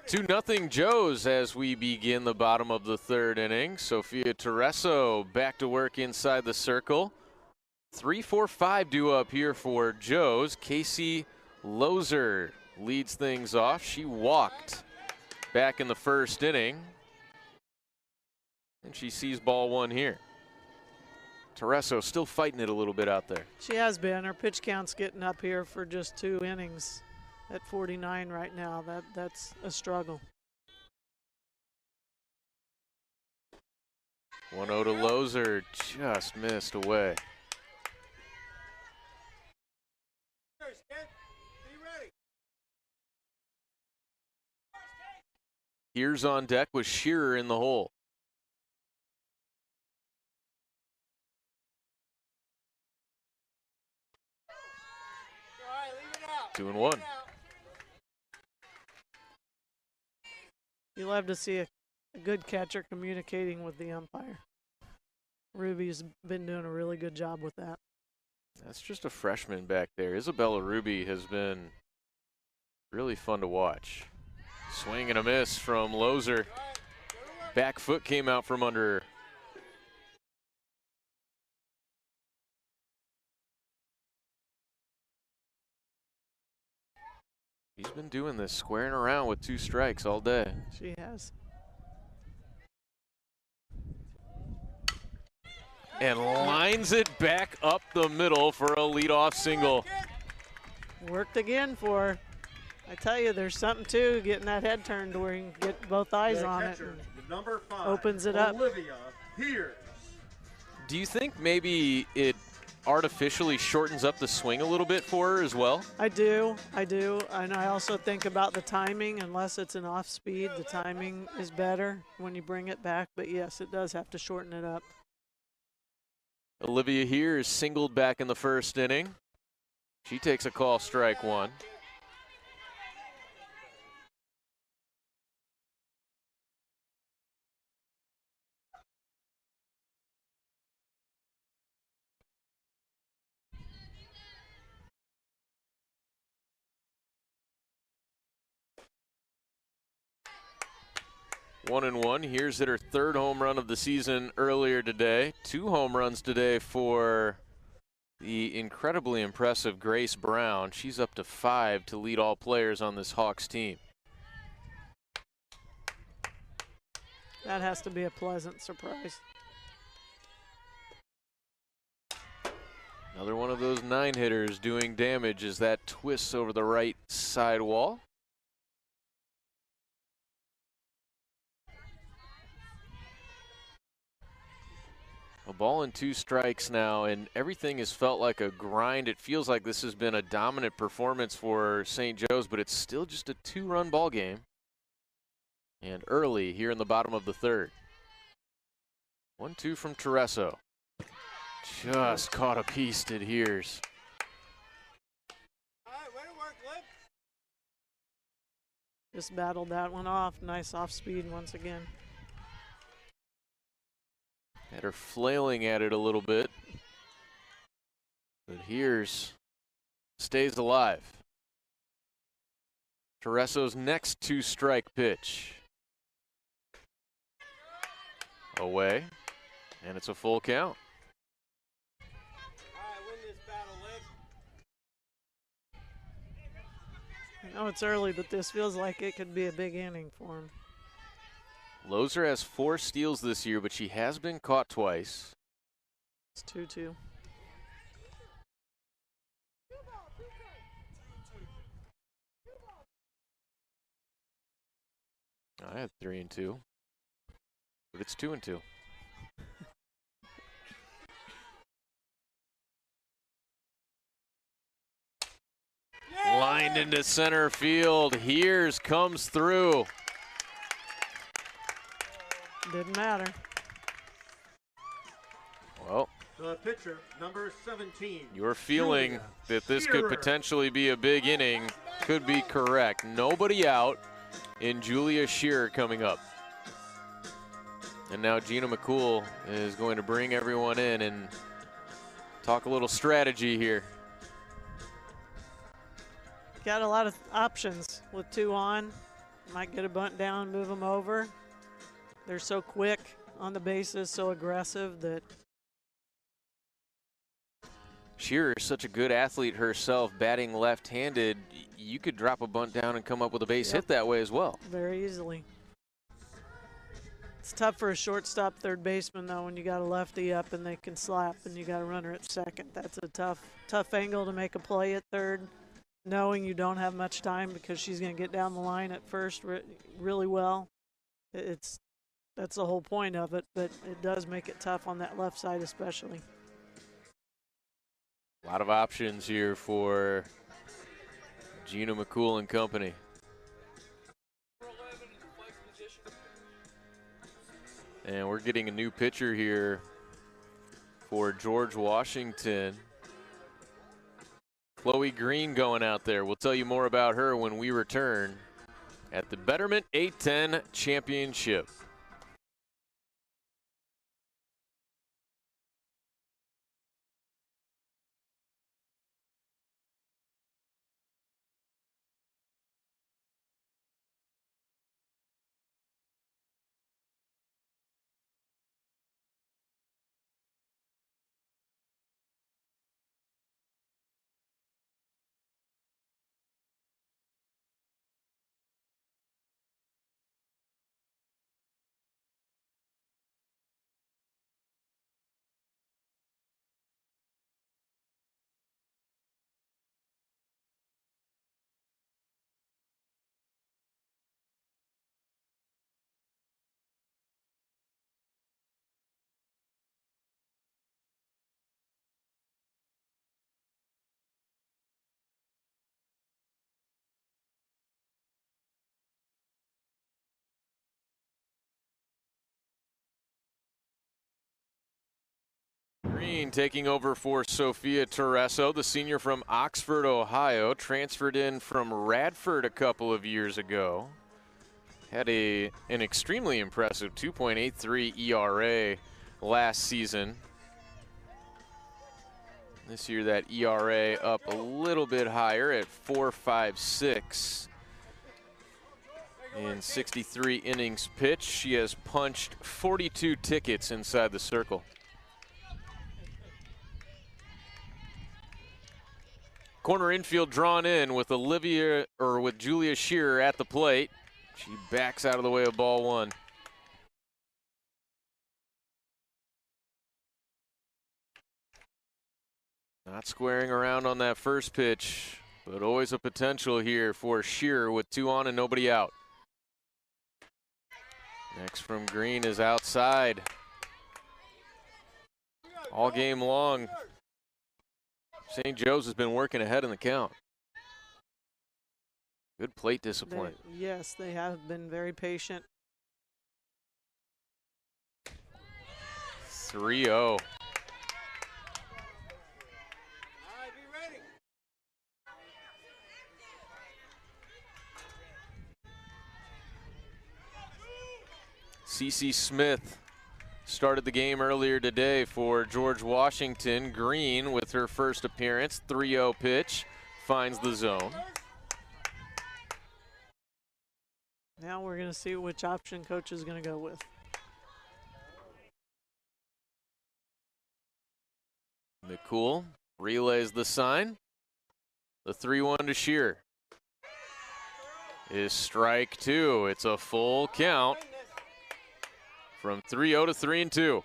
2-0 Joes as we begin the bottom of the third inning. Sophia Tereso back to work inside the circle. 3-4-5 due up here for Joes. Casey Lozer leads things off. She walked back in the first inning. And she sees ball 1 here. Tereso still fighting it a little bit out there. She has been. Her pitch count's getting up here for just 2 innings. At 49 right now, that's a struggle. 1-0 to Lozer, just missed away. Here's on deck with Shearer in the hole. Two and one. You love to see a good catcher communicating with the umpire. Ruby's been doing a really good job with that. That's just a freshman back there. Isabella Ruby has been really fun to watch. Swing and a miss from Loser. Back foot came out from under her. He's been doing this, squaring around with 2 strikes all day. She has. And lines it back up the middle for a leadoff single. Worked again for her. I tell you, there's something to getting that head turned where you can get both eyes on it. Number 5, opens it up. Olivia Pierce. Do you think maybe it artificially shortens up the swing a little bit for her as well? I do. And I also think about the timing. Unless it's an off speed, the timing is better when you bring it back. But yes, it does have to shorten it up. Olivia here is singled back in the first inning. She takes a call, strike 1. One and one. Here's hit her 3rd home run of the season earlier today. 2 home runs today for the incredibly impressive Grace Brown. She's up to 5 to lead all players on this Hawks team. That has to be a pleasant surprise. Another one of those 9-hitters doing damage as that twists over the right side wall. A ball and 2 strikes now, and everything has felt like a grind. It feels like this has been a dominant performance for St. Joe's, but it's still just a 2-run ball game. And early here in the bottom of the 3rd. 1-2 from Tereso. Just caught a piece, did Hears. All right, way to work, Liv. Just battled that one off. Nice off speed once again. Had her flailing at it a little bit. But Hears stays alive. Tereso's next 2-strike pitch. Away. And it's a full count. All right, win this battle, Liv. I know it's early, but this feels like it could be a big inning for him. Loser has 4 steals this year, but she has been caught twice. It's 2-2. I had 3 and 2, but it's 2 and 2. Lined into center field. Hears comes through. Didn't matter. Well, The pitcher, number 17. your feeling Julia that this could Shearer. potentially be a big inning could be correct. Nobody out in Julia Shearer coming up. And now Gina McCool is going to bring everyone in and talk a little strategy here. Got a lot of options with 2 on. Might get a bunt down, move them over. They're so quick on the bases, so aggressive that Shearer is such a good athlete herself, batting left-handed. You could drop a bunt down and come up with a base hit that way as well. very easily. It's tough for a shortstop third baseman, though, when you got a lefty up and they can slap and you got a runner at second. That's a tough angle to make a play at third, knowing you don't have much time because she's going to get down the line at first really well. That's the whole point of it, but it does make it tough on that left side especially. A lot of options here for Gina McCool and company. And we're getting a new pitcher here for George Washington. Chloe Green going out there. We'll tell you more about her when we return at the Betterment 810 Championship. Green taking over for Sophia Torreso, the senior from Oxford, Ohio, transferred in from Radford a couple of years ago. Had an extremely impressive 2.83 ERA last season. This year that ERA up a little bit higher at 4.56. In 63 innings pitched, she has punched 42 tickets inside the circle. Corner infield drawn in with Julia Shearer at the plate. She backs out of the way of ball one. Not squaring around on that first pitch, but always a potential here for Shearer with 2 on and nobody out. Next from Green is outside. All game long, St. Joe's has been working ahead in the count. Good plate discipline. Yes, they have been very patient. 3-0. CeCe Smith started the game earlier today for George Washington. Green with her first appearance. 3-0 pitch finds the zone. Now we're going to see which option coach is going to go with. McCool relays the sign. The 3-1 to Shearer is strike 2. It's a full count from 3-0 to 3-2.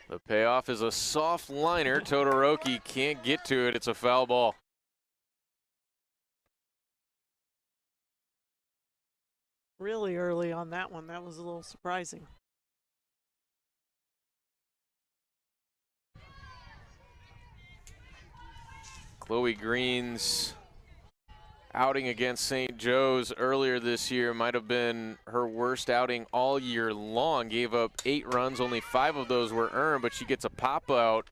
The payoff is a soft liner. Todoroki can't get to it. It's a foul ball. Really early on that one. That was a little surprising. Chloe Green's outing against St. Joe's earlier this year might have been her worst outing all year long. Gave up 8 runs, only 5 of those were earned, but she gets a pop out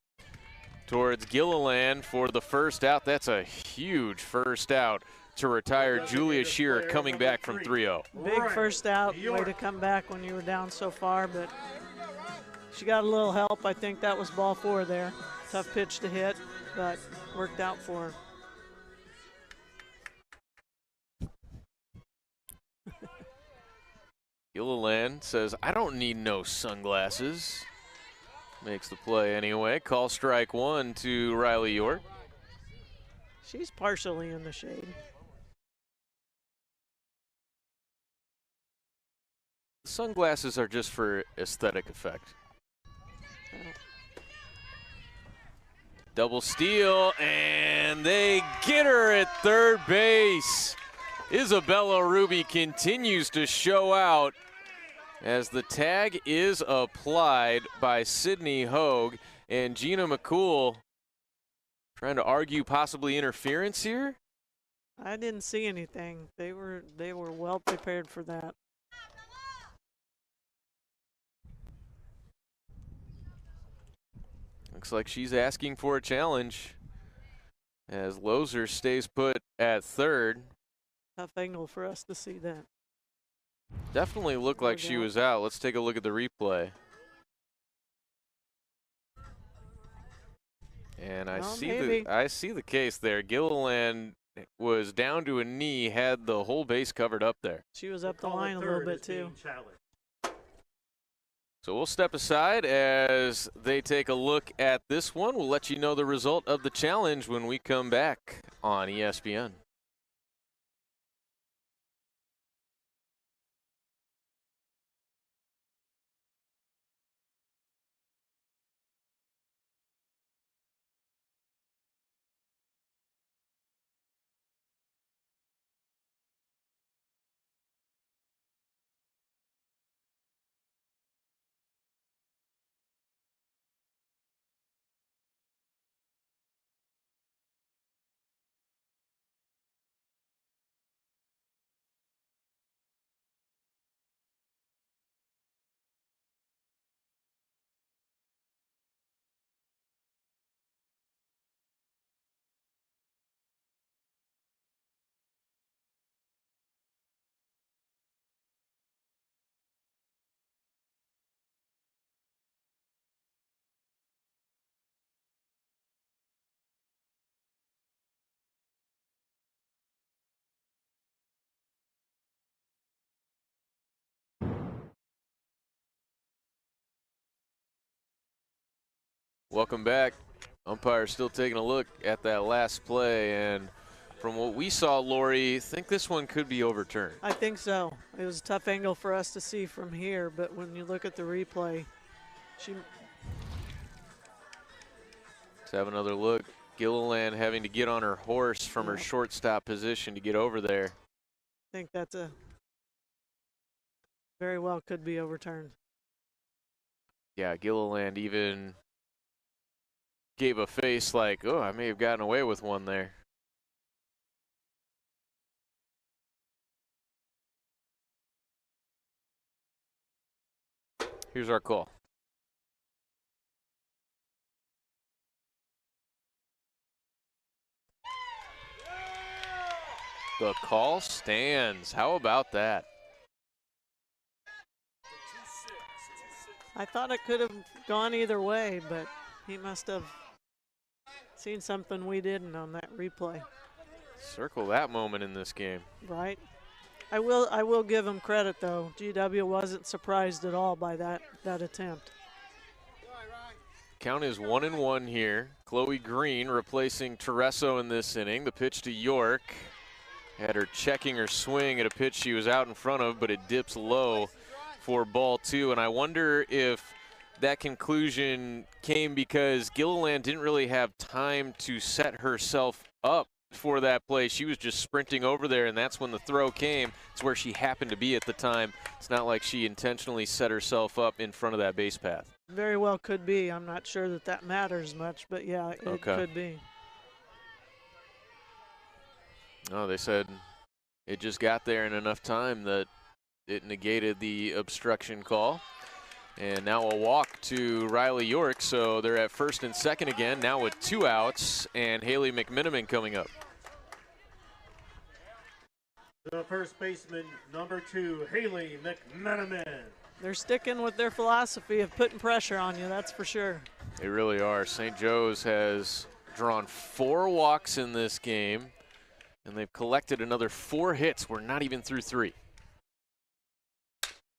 towards Gilliland for the first out. That's a huge first out to retire Julia Shearer, coming back from 3-0. Big first out, way to come back when you were down so far, but she got a little help. I think that was ball 4 there. Tough pitch to hit, but worked out for her. Gilliland says, I don't need no sunglasses. Makes the play anyway. Call strike 1 to Riley York. She's partially in the shade. Sunglasses are just for aesthetic effect. Double steal, and they get her at third base. Isabella Ruby continues to show out as the tag is applied by Sydney Hogue, and Gina McCool trying to argue possibly interference here. I didn't see anything. They were well prepared for that. Looks like she's asking for a challenge as Lozer stays put at third. Tough angle for us to see that. Definitely looked like she was out. Let's take a look at the replay. And I see the case there. Gilliland was down to a knee, had the whole base covered up there. She was up the line a little bit too. So we'll step aside as they take a look at this one. We'll let you know the result of the challenge when we come back on ESPN. Welcome back. Umpire still taking a look at that last play, and from what we saw, Lori, I think this one could be overturned. I think so. It was a tough angle for us to see from here, but when you look at the replay, Let's have another look. Gilliland having to get on her horse from her shortstop position to get over there. I think that's very well could be overturned. Yeah, Gilliland even gave a face like, oh, I may have gotten away with one there. Here's our call. The call stands. How about that? I thought it could have gone either way, but he must have seen something we didn't on that replay. Circle that moment in this game. Right. I will give him credit though. GW wasn't surprised at all by that attempt. Count is 1-1 here. Chloe Green replacing Tereso in this inning. The pitch to York. Had her checking her swing at a pitch she was out in front of, but it dips low for ball 2. And I wonder if that conclusion came because Gilliland didn't really have time to set herself up for that play. She was just sprinting over there, and that's when the throw came. It's where she happened to be at the time. It's not like she intentionally set herself up in front of that base path. Very well could be. I'm not sure that matters much, but yeah, it could be. Oh, they said it just got there in enough time that it negated the obstruction call. And now a walk to Riley York, so they're at first and second again, now with 2 outs, and Haley McMiniman coming up. The first baseman, number 2, Haley McMiniman. They're sticking with their philosophy of putting pressure on you, that's for sure. They really are. St. Joe's has drawn 4 walks in this game, and they've collected another 4 hits. We're not even through 3.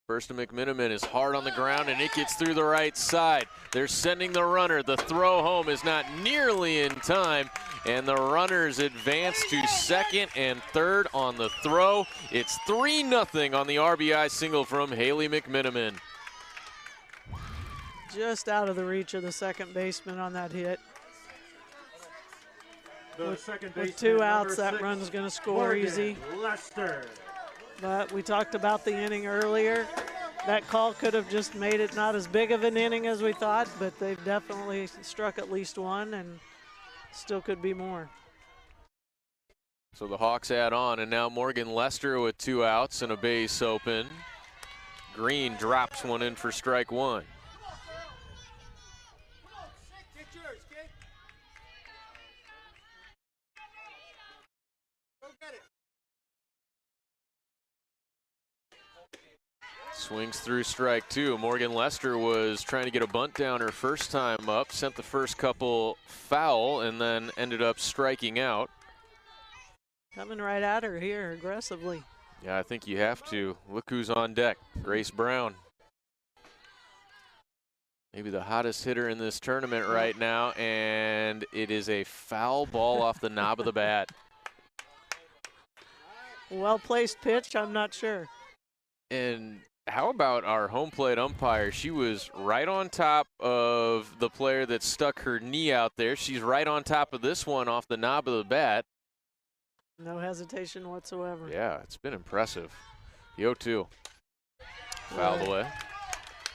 First to McMiniman is hard on the ground, and it gets through the right side. They're sending the runner. The throw home is not nearly in time, and the runners advance to second and third on the throw. It's 3-0 on the RBI single from Haley McMiniman. Just out of the reach of the second baseman on that hit. With 2 outs, that run's going to score easy. Lester. But we talked about the inning earlier. That call could have just made it not as big of an inning as we thought, but they've definitely struck at least one and still could be more. So the Hawks add on, and now Morgan Lester with 2 outs and a base open. Green drops one in for strike 1. Swings through strike 2. Morgan Lester was trying to get a bunt down her first time up, sent the first couple foul, and then ended up striking out. Coming right at her here aggressively. Yeah, I think you have to. Look who's on deck. Grace Brown. Maybe the hottest hitter in this tournament right now, and it is a foul ball off the knob of the bat. Well-placed pitch, I'm not sure. And how about our home plate umpire? She was right on top of the player that stuck her knee out there. She's right on top of this one off the knob of the bat. No hesitation whatsoever. Yeah, it's been impressive. The 0-2. Fouled away.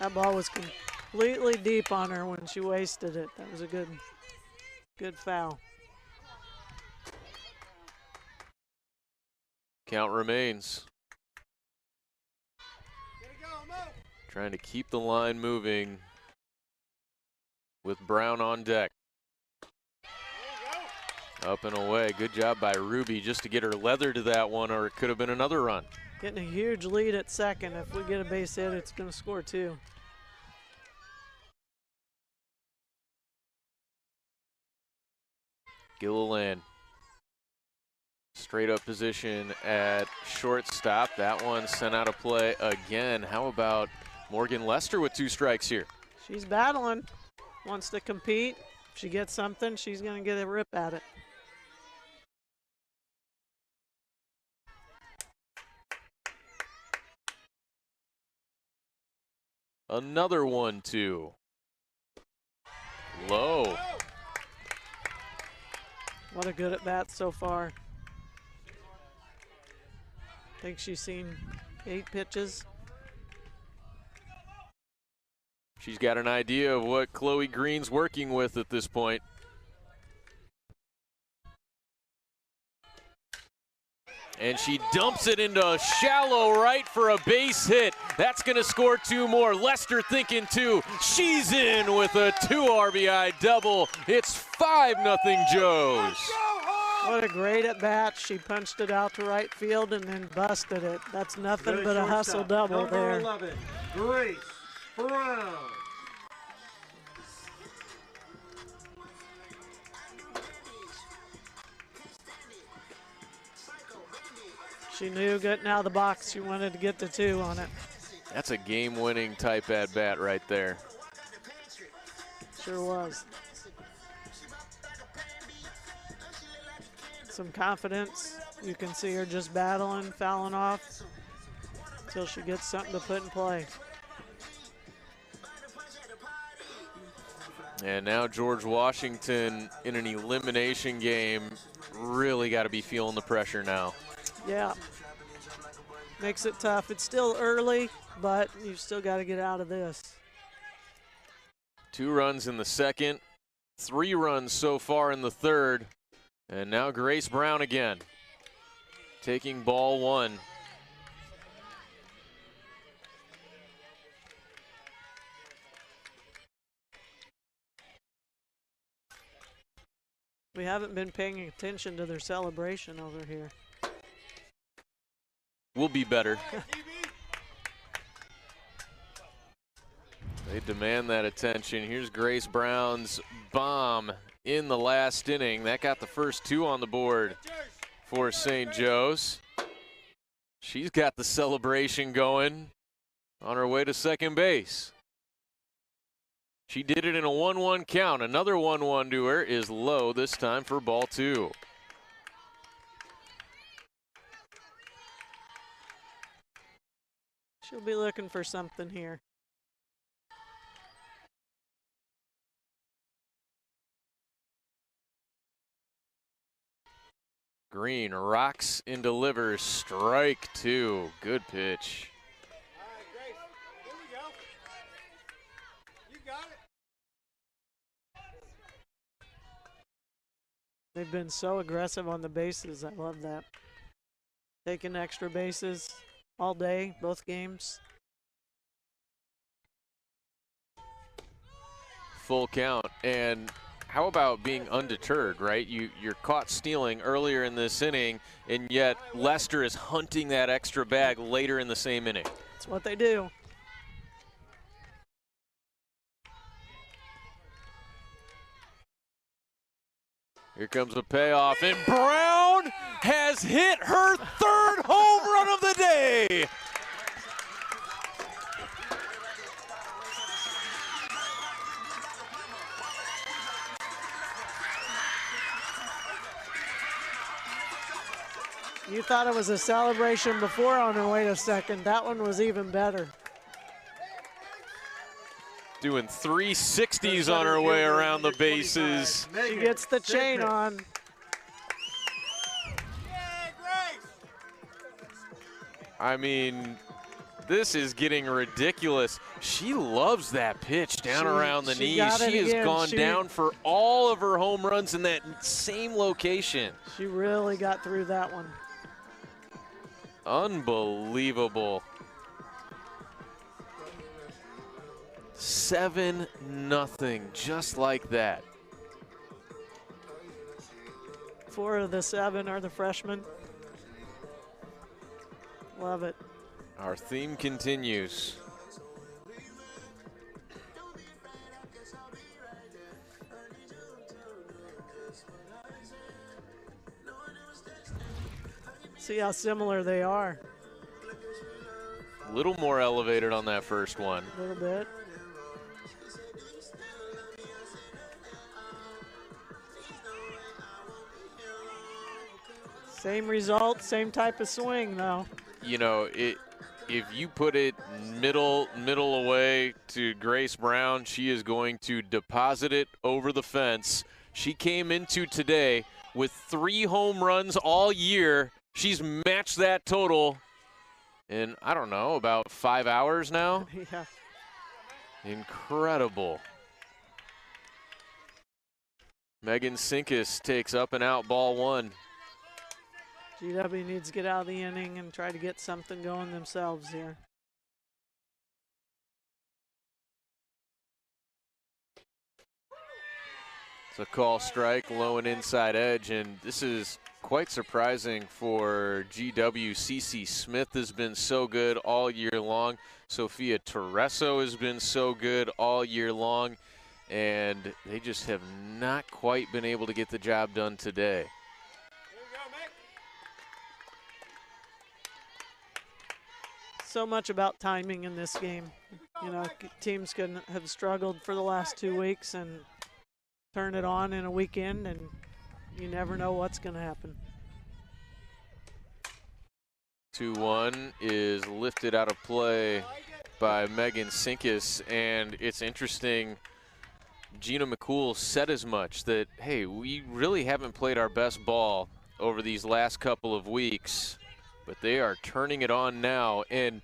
That ball was completely deep on her when she wasted it. That was a good foul. Count remains. Trying to keep the line moving with Brown on deck. Up and away. Good job by Ruby just to get her leather to that one, or it could have been another run. Getting a huge lead at second. If we get a base hit, it's going to score 2. Gilliland. Straight up position at shortstop. That one sent out of play again. How about Morgan Lester with 2 strikes here? She's battling. wants to compete. If she gets something, she's going to get a rip at it. Another 1-2. Low. What a good at bat so far. I think she's seen 8 pitches. She's got an idea of what Chloe Green's working with at this point. And she dumps it into shallow right for a base hit. That's going to score 2 more. Lester thinking 2. She's in with a 2 RBI double. It's 5-0 Joes. What a great at bat. She punched it out to right field and then busted it. That's nothing but a hustle double there. Number 11, Grace Brown. She knew getting out of the box, she wanted to get the 2 on it. That's a game-winning type at bat right there. Sure was. Some confidence. You can see her just battling, fouling off until she gets something to put in play. And now George Washington in an elimination game really got to be feeling the pressure now. Yeah. Makes it tough. It's still early, but you've still got to get out of this. 2 runs in the second, 3 runs so far in the third, and now Grace Brown again, taking ball 1. We haven't been paying attention to their celebration over here. We'll be better. They demand that attention. Here's Grace Brown's bomb in the last inning. That got the first 2 on the board for St. Joe's. She's got the celebration going on her way to second base. She did it in a 1-1 count. Another 1-1 to her is low, this time for ball 2. She'll be looking for something here. Green rocks and delivers, strike 2. Good pitch. All right, Grace. Here we go. You got it. They've been so aggressive on the bases. I love that. Taking extra bases all day, both games. Full count. And how about being undeterred, right? You're caught stealing earlier in this inning, and yet Lester is hunting that extra bag later in the same inning. That's what they do. Here comes a payoff, and Brown has hit her 3rd home run of the day. You thought it was a celebration before on her way to second. That one was even better. Doing 360s on her way around the bases. She gets the chain on. I mean, this is getting ridiculous. She loves that pitch down around the knees. She has gone down for all of her home runs in that same location. She really got through that one. Unbelievable. 7-0, just like that. 4 of the 7 are the freshmen. Love it. Our theme continues. See how similar they are. A little more elevated on that first one. A little bit. Same result, same type of swing, though. You know, if you put it middle away to Grace Brown, she is going to deposit it over the fence. She came into today with 3 home runs all year. She's matched that total in, I don't know, about 5 hours now. Yeah. Incredible. Megan Sinkus takes up and out ball 1. GW needs to get out of the inning and try to get something going themselves here. It's a call strike, low and inside edge, and this is quite surprising for GW. Cece Smith has been so good all year long. Sophia Torreso has been so good all year long, and they just have not quite been able to get the job done today. So much about timing in this game. You know, teams can have struggled for the last 2 weeks and turn it on in a weekend, and you never know what's going to happen. 2-1 is lifted out of play by Megan Sinkus, and it's interesting. Gina McCool said as much, that, hey, we really haven't played our best ball over these last couple of weeks, but they are turning it on now, and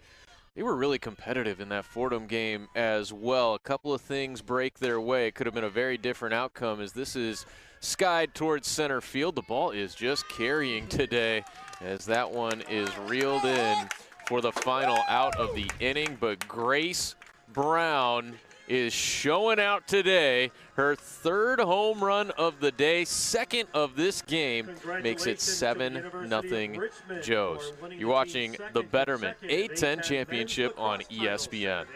they were really competitive in that Fordham game as well. A couple of things break their way. It could have been a very different outcome, as this is skied towards center field. The ball is just carrying today, as that one is reeled in for the final out of the inning. But Grace Brown is showing out today. Her 3rd home run of the day, 2nd of this game, makes it 7-0 Joes. You're watching the Betterment A10 Championship on ESPN.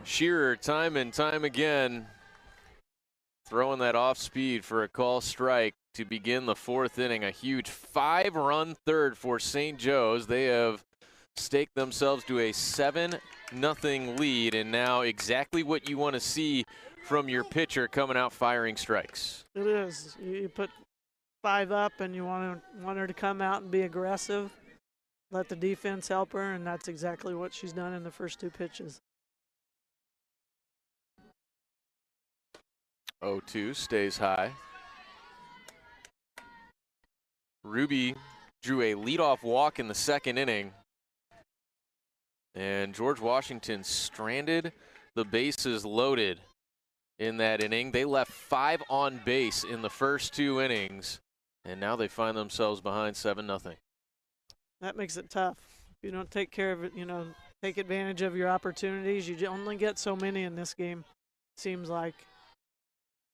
Shearer, time and time again, throwing that off speed for a call strike to begin the 4th inning. A huge 5-run third for St. Joe's. They have staked themselves to a 7-0 lead, and now exactly what you want to see from your pitcher coming out firing strikes. It is. You put 5 up, and you want her to come out and be aggressive, let the defense help her, and that's exactly what she's done in the first 2 pitches. 0-2 stays high. Ruby drew a leadoff walk in the 2nd inning, and George Washington stranded the bases loaded in that inning. They left 5 on base in the first 2 innings, and now they find themselves behind 7-0. That makes it tough. If you don't take care of it, take advantage of your opportunities. You only get so many in this game, seems like.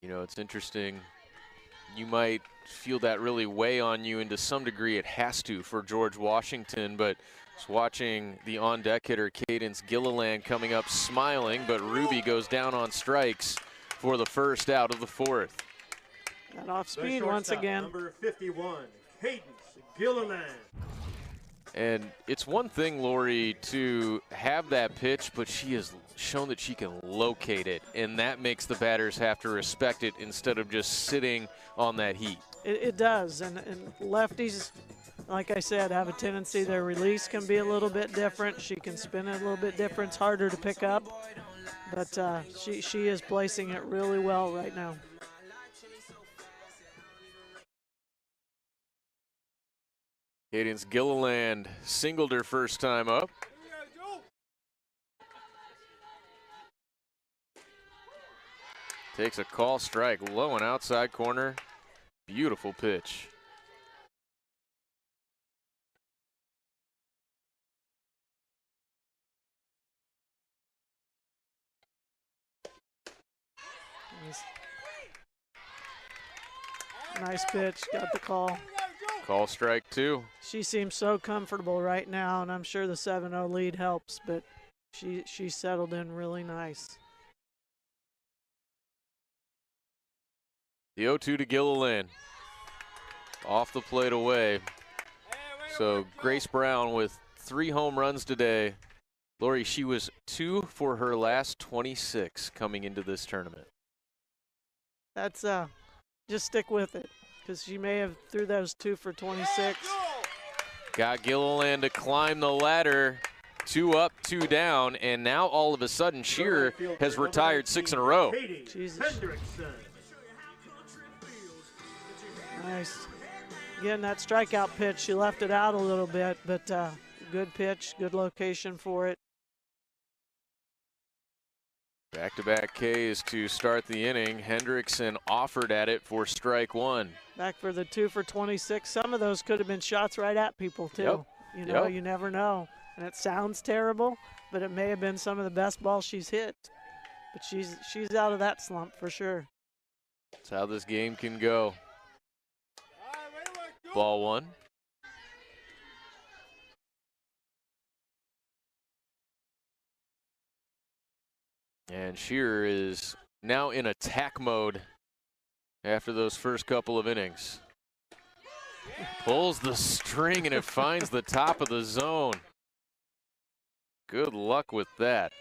It's interesting. You might feel that really weigh on you, and to some degree it has to for George Washington, but just watching the on-deck hitter Cadence Gilliland coming up smiling, but Ruby goes down on strikes for the first out of the 4th. Got off The speed once shortstop, again. Number 51, Cadence Gilliland. And it's one thing, Lori, to have that pitch, but she has shown that she can locate it, and that makes the batters have to respect it instead of just sitting on that heat. It does, and lefties, like I said, have a tendency, their release can be a little bit different. She can spin it a little bit different. It's harder to pick up, but she is placing it really well right now. Cadence Gilliland singled her first time up. Takes a call strike, low and outside corner. Beautiful pitch. Nice pitch, got the call. Call strike 2. She seems so comfortable right now, and I'm sure the 7-0 lead helps, but she settled in really nice. The 0-2 to Gilliland. Off the plate away. So Grace Brown with 3 home runs today. Lori, she was 2 for her last 26 coming into this tournament. That's just stick with it, because she may have threw those 2 for 26. Got Gilliland to climb the ladder. 2 up, 2 down, and now all of a sudden Shearer has retired 6 in a row. Jesus. Nice. Again, that strikeout pitch, she left it out a little bit, but good pitch, good location for it. Back-to-back Ks to start the inning. Hendrickson offered at it for strike 1. Back for the 2 for 26. Some of those could have been shots right at people, too. Yep. You know, you never know. And it sounds terrible, but it may have been some of the best balls she's hit. But she's out of that slump for sure. That's how this game can go. Ball 1. And Shearer is now in attack mode after those first couple of innings. Pulls the string and it finds the top of the zone. Good luck with that.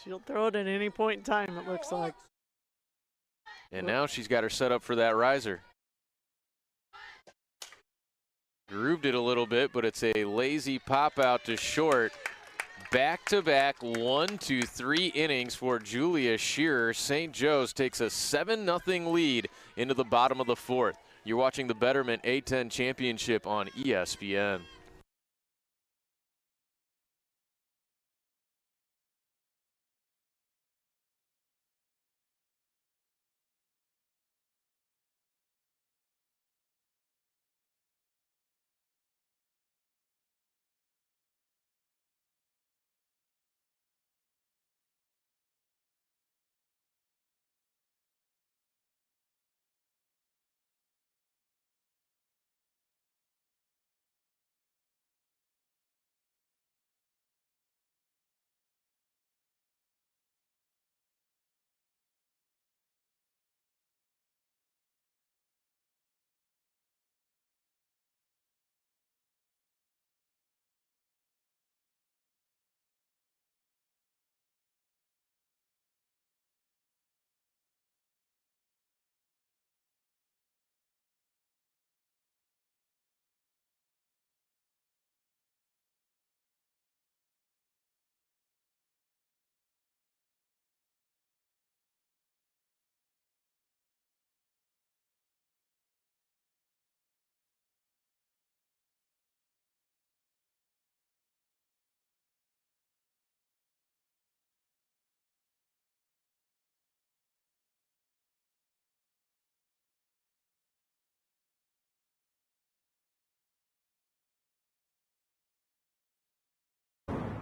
She'll throw it at any point in time, it looks like. And now she's got her set up for that riser. Grooved it a little bit, but it's a lazy pop out to short. Back-to-back 1, 2, 3 innings for Julia Shearer. St. Joe's takes a 7-0 lead into the bottom of the 4th. You're watching the Betterment A10 Championship on ESPN.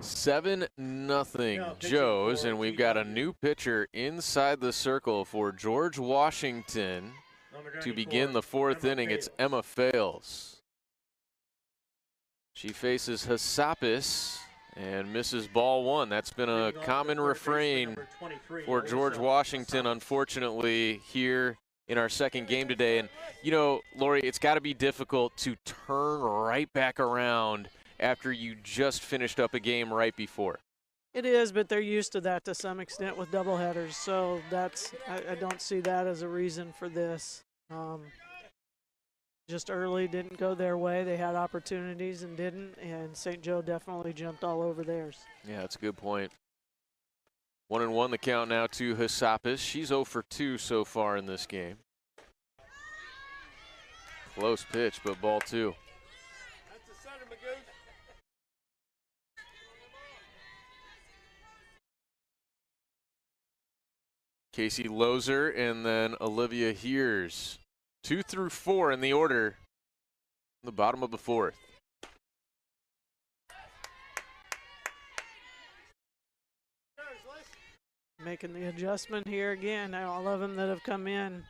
Seven nothing Joes, and we've got a new pitcher inside the circle for George Washington to begin the 4th inning. It's Emma Fales. She faces Hassapis and misses ball 1. That's been a common refrain for George Washington, unfortunately, here in our second game today. And, you know, Lori, it's got to be difficult to turn right back around after you just finished up a game right before. It is, but they're used to that to some extent with doubleheaders, so I don't see that as a reason for this. Just early didn't go their way. They had opportunities and didn't, and St. Joe definitely jumped all over theirs. Yeah, that's a good point. 1-1 the count now to Hassapis. She's 0 for 2 so far in this game. Close pitch, but ball 2. That's the center, Magoo. Casey Lozer and then Olivia Heers. 2 through 4 in the order. The bottom of the 4th. Making the adjustment here again. All of them that have come in,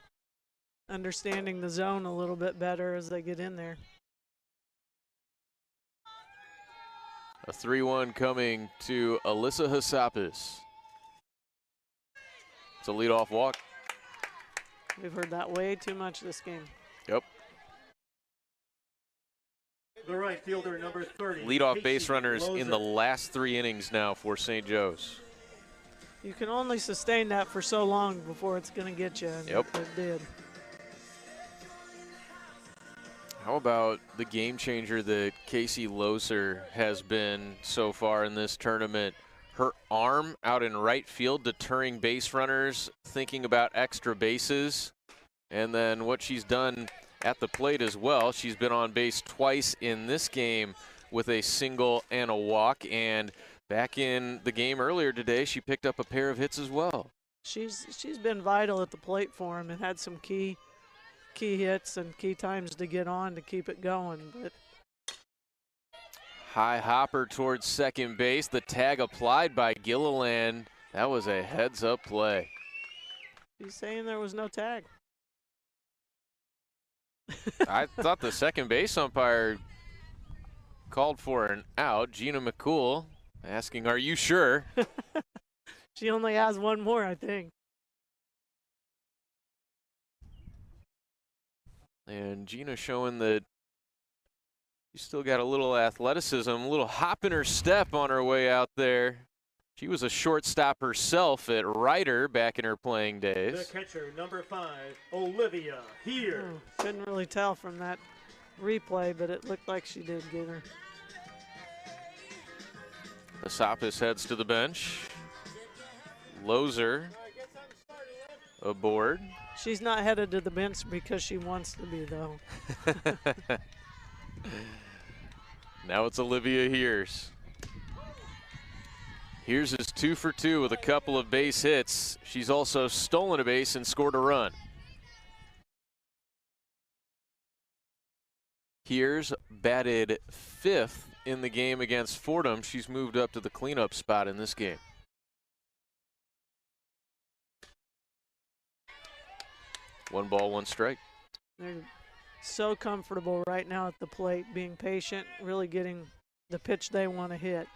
understanding the zone a little bit better as they get in there. A 3-1 coming to Alyssa Hassapis. It's a leadoff walk. We've heard that way too much this game. Yep. The right fielder, number 30. Leadoff Casey base runners in the Lozer. last 3 innings now for St. Joe's. You can only sustain that for so long before it's going to get you, and Yep. it did. How about the game changer that Casey Lozer has been so far in this tournament? Her arm out in right field deterring base runners, thinking about extra bases, and then what she's done at the plate as well. She's been on base twice in this game with a single and a walk, and back in the game earlier today, she picked up a pair of hits as well. She's been vital at the plate for him and had some key hits and key times to get on to keep it going. But high hopper towards second base. The tag applied by Gilliland. That was a heads-up play. he's saying there was no tag. I thought the second base umpire called for an out. Gina McCool asking, are you sure? She only has one more, I think. And Gina showing that she's still got a little athleticism, a little hop in her step on her way out there. She was a shortstop herself at Ryder back in her playing The days. catcher, number 5, Olivia Heers. Couldn't really tell from that replay, but it looked like she did get her. Hassapis heads to the bench. Lozer aboard. She's not headed to the bench because she wants to be, though. Now it's Olivia Heers. Heers is 2 for 2 with a couple of base hits. She's also stolen a base and scored a run. Heers batted 5th in the game against Fordham. She's moved up to the cleanup spot in this game. One ball, one strike. They're so comfortable right now at the plate, being patient, really getting the pitch they want to hit.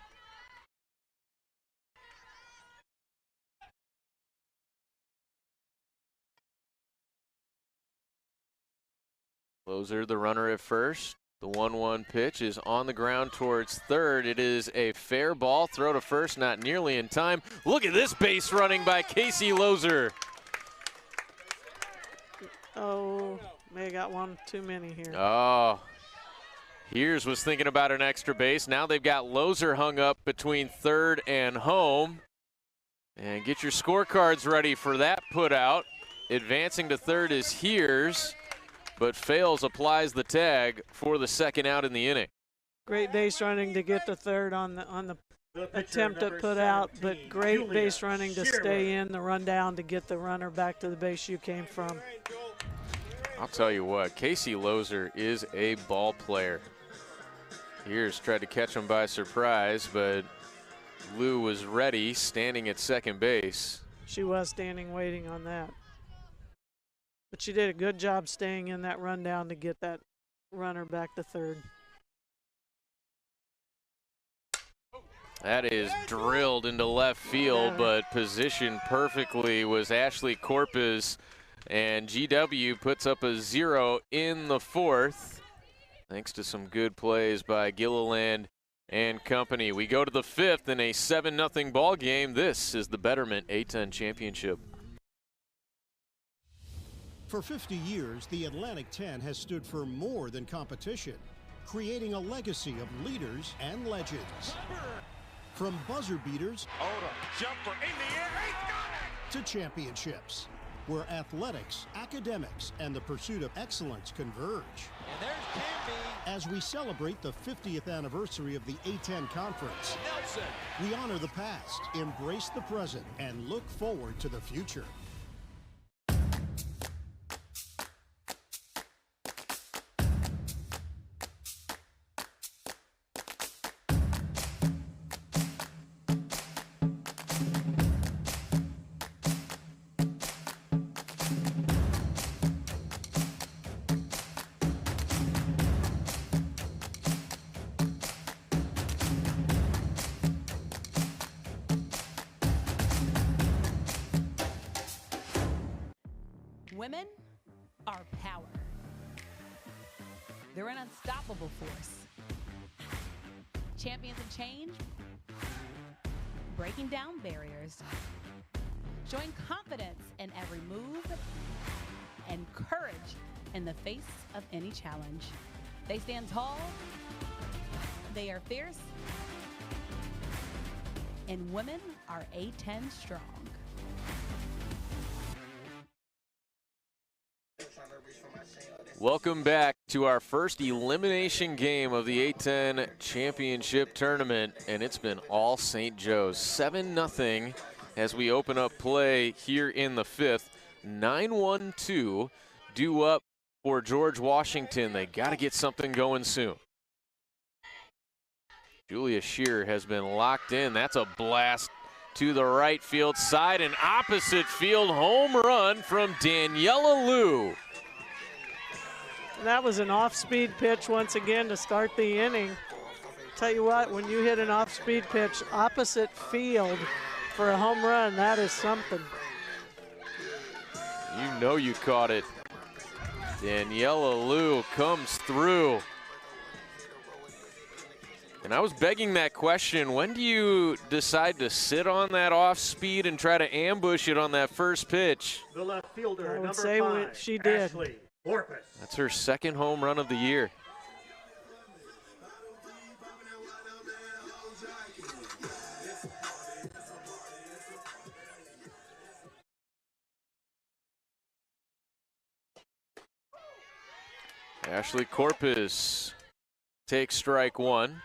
Lozer, the runner at first. The 1-1 pitch is on the ground towards third. It is a fair ball. Throw to first, not nearly in time. Look at this base running by Casey Lozer. Oh, may have got one too many here. Oh, Heers was thinking about an extra base. Now they've got Lozer hung up between third and home. And get your scorecards ready for that put out. Advancing to third is Heers, but fails, applies the tag for the second out in the inning. Great base running to get to third on the attempt at put out, but great base running to stay in the rundown to get the runner back to the base you came from. I'll tell you what, Casey Lozer is a ball player. Heers tried to catch him by surprise, but Lou was ready, standing at second base. She was standing waiting on that. But she did a good job staying in that rundown to get that runner back to third. That is drilled into left field, but positioned perfectly was Ashley Corpus. And GW puts up a 0 in the fourth, thanks to some good plays by Gilliland and company. We go to the fifth in a 7-0 ball game. This is the Betterment A10 Championship. For 50 years, the Atlantic 10 has stood for more than competition, creating a legacy of leaders and legends. From buzzer beaters Jumper in the air, he's got it! to championships, where athletics, academics, and the pursuit of excellence converge. And there's Canby. As we celebrate the 50th anniversary of the A10 Conference, Nelson. we honor the past, embrace the present, and look forward to the future. Women are power. They're an unstoppable force. Champions of change, breaking down barriers, showing confidence in every move, and courage in the face of any challenge. They stand tall, they are fierce, and women are A10 strong. Welcome back to our first elimination game of the A10 Championship Tournament, and it's been all St. Joe's. 7-0 as we open up play here in the fifth. 9-1-2 due up for George Washington. They got to get something going soon. Julia Shearer has been locked in. That's a blast to the right field side. An opposite field home run from Daniela Liu. That was an off-speed pitch once again to start the inning. Tell you what, when you hit an off-speed pitch opposite field for a home run, that is something. You know you caught it. Daniela Liu comes through. And I was begging that question, when do you decide to sit on that off speed and try to ambush it on that first pitch? The left fielder, I would number say 5, she did. Ashley Porpoise. That's her second home run of the year. Ashley Corpus takes strike one.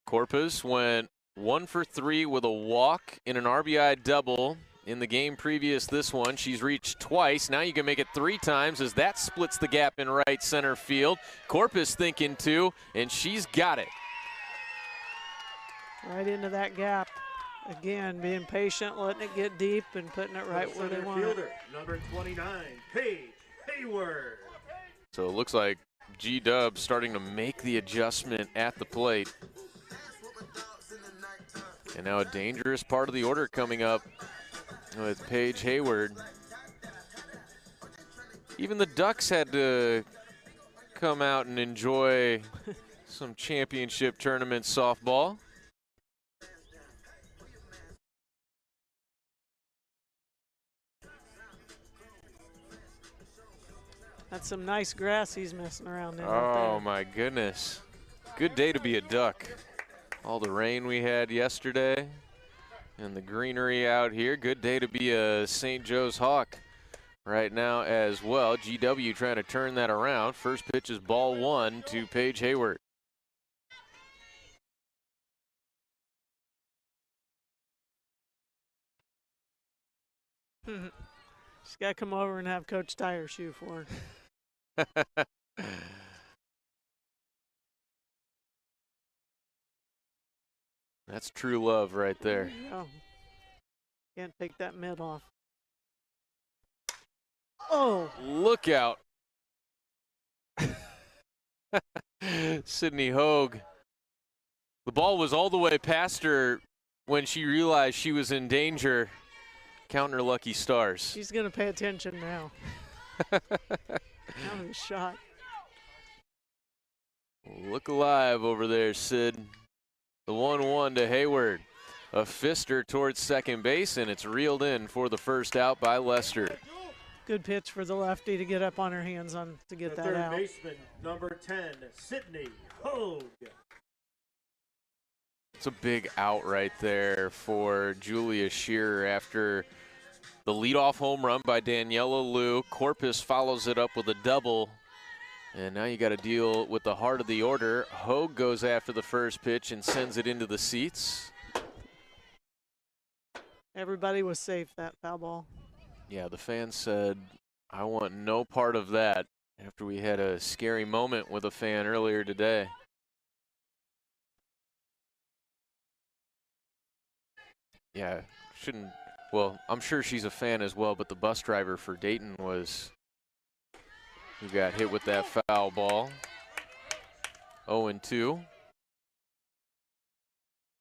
Corpus went 1 for 3 with a walk in an RBI double in the game previous this one. She's reached twice. Now you can make it 3 times as that splits the gap in right center field. Corpus thinking 2, and she's got it. Right into that gap. Again, being patient, letting it get deep, and putting it right where they Center want it. fielder, number 29, Paige Hayward. So it looks like G-Dub starting to make the adjustment at the plate. And now a dangerous part of the order coming up with Paige Hayward. Even the Ducks had to come out and enjoy some championship tournament softball. That's some nice grass he's messing around in. Oh my goodness. Good day to be a Duck. All the rain we had yesterday and the greenery out here. Good day to be a St. Joe's Hawk right now as well. GW trying to turn that around. First pitch is ball 1 to Paige Hayward. She's got to come over and have Coach Tire shoe for her. That's true love right there. There you go. Can't take that mitt off. Oh! Look out. Sydney Hogue. The ball was all the way past her when she realized she was in danger. Counting her lucky stars. She's going to pay attention now. That was a shot. Look alive over there, Sid. The 1-1 to Hayward. A fister towards second base, and it's reeled in for the first out by Lester. Good pitch for the lefty to get up on her hands on to get that out. Third baseman, number 10, Sydney Hogue. It's a big out right there for Julia Shearer after the leadoff home run by Daniela Liu. Corpus follows it up with a double. And now you got to deal with the heart of the order. Hogue goes after the first pitch and sends it into the seats. Everybody was safe that foul ball. Yeah, the fans said, I want no part of that after we had a scary moment with a fan earlier today. Yeah, well, I'm sure she's a fan as well, but the bus driver for Dayton was who got hit with that foul ball. 0-2.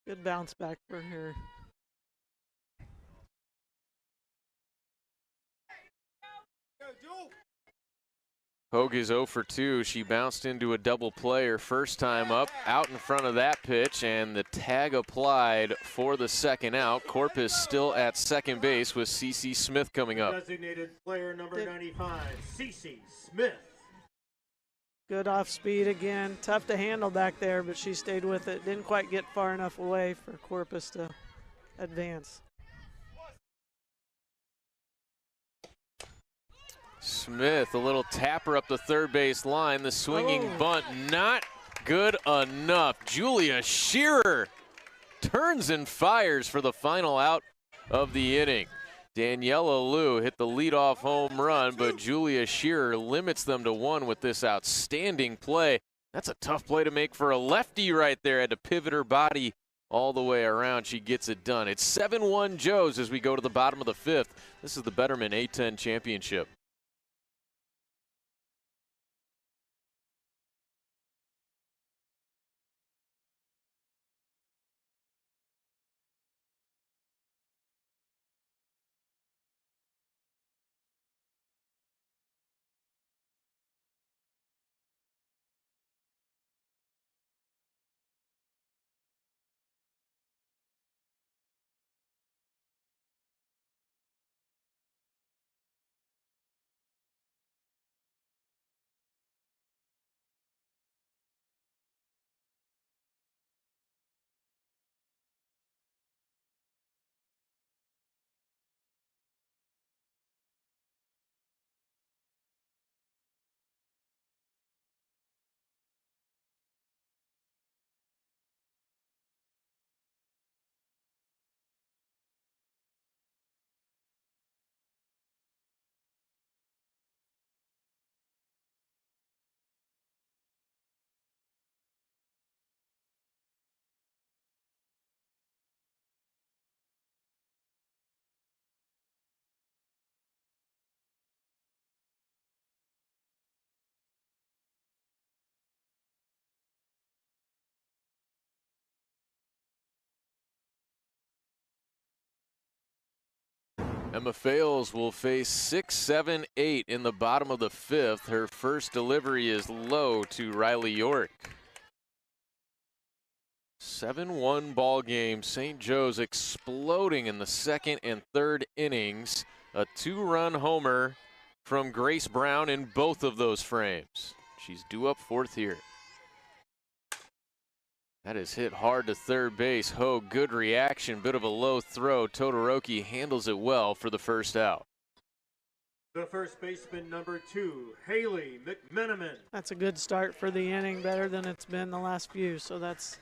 Good bounce back for her. Hogue is 0 for 2. She bounced into a double play her first time up, out in front of that pitch, and the tag applied for the second out. Corpus still at second base with Cece Smith coming up. Designated player number 95, Cece Smith. Good off speed again. Tough to handle back there, but she stayed with it. Didn't quite get far enough away for Corpus to advance. Smith, a little tapper up the third base line. The swinging bunt, not good enough. Julia Shearer turns and fires for the final out of the inning. Daniela Liu hit the leadoff home run, but Julia Shearer limits them to 1 with this outstanding play. That's a tough play to make for a lefty right there. Had to pivot her body all the way around. She gets it done. It's 7-1 Joes as we go to the bottom of the 5th. This is the Betterment A10 Championship. Emma Fales will face 6, 7, 8 in the bottom of the 5th. Her first delivery is low to Riley York. 7-1 ball game. St. Joe's exploding in the second and third innings. A 2-run homer from Grace Brown in both of those frames. She's due up 4th here. That is hit hard to third base. Hogue, good reaction, bit of a low throw. Todoroki handles it well for the first out. The first baseman, number 2, Haley McMenamin. That's a good start for the inning, better than it's been the last few, so that's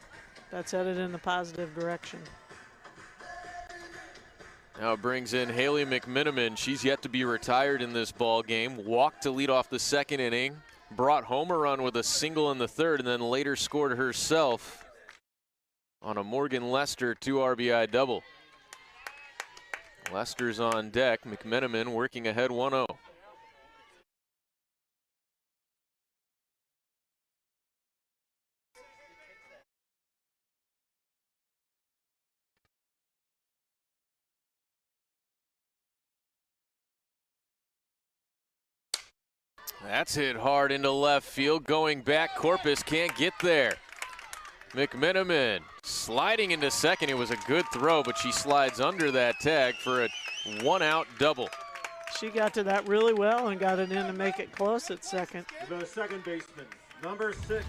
headed in the positive direction. Now it brings in Haley McMenamin. She's yet to be retired in this ball game. Walked to lead off the second inning. Brought home a run with a single in the third, and then later scored herself on a Morgan Lester 2 RBI double. Lester's on deck. McMenamin working ahead 1-0. That's hit hard into left field. Going back, Corpus can't get there. McMenamin sliding into second. It was a good throw, but she slides under that tag for a one-out double. She got to that really well and got it in to make it close at second. The second baseman, number 6,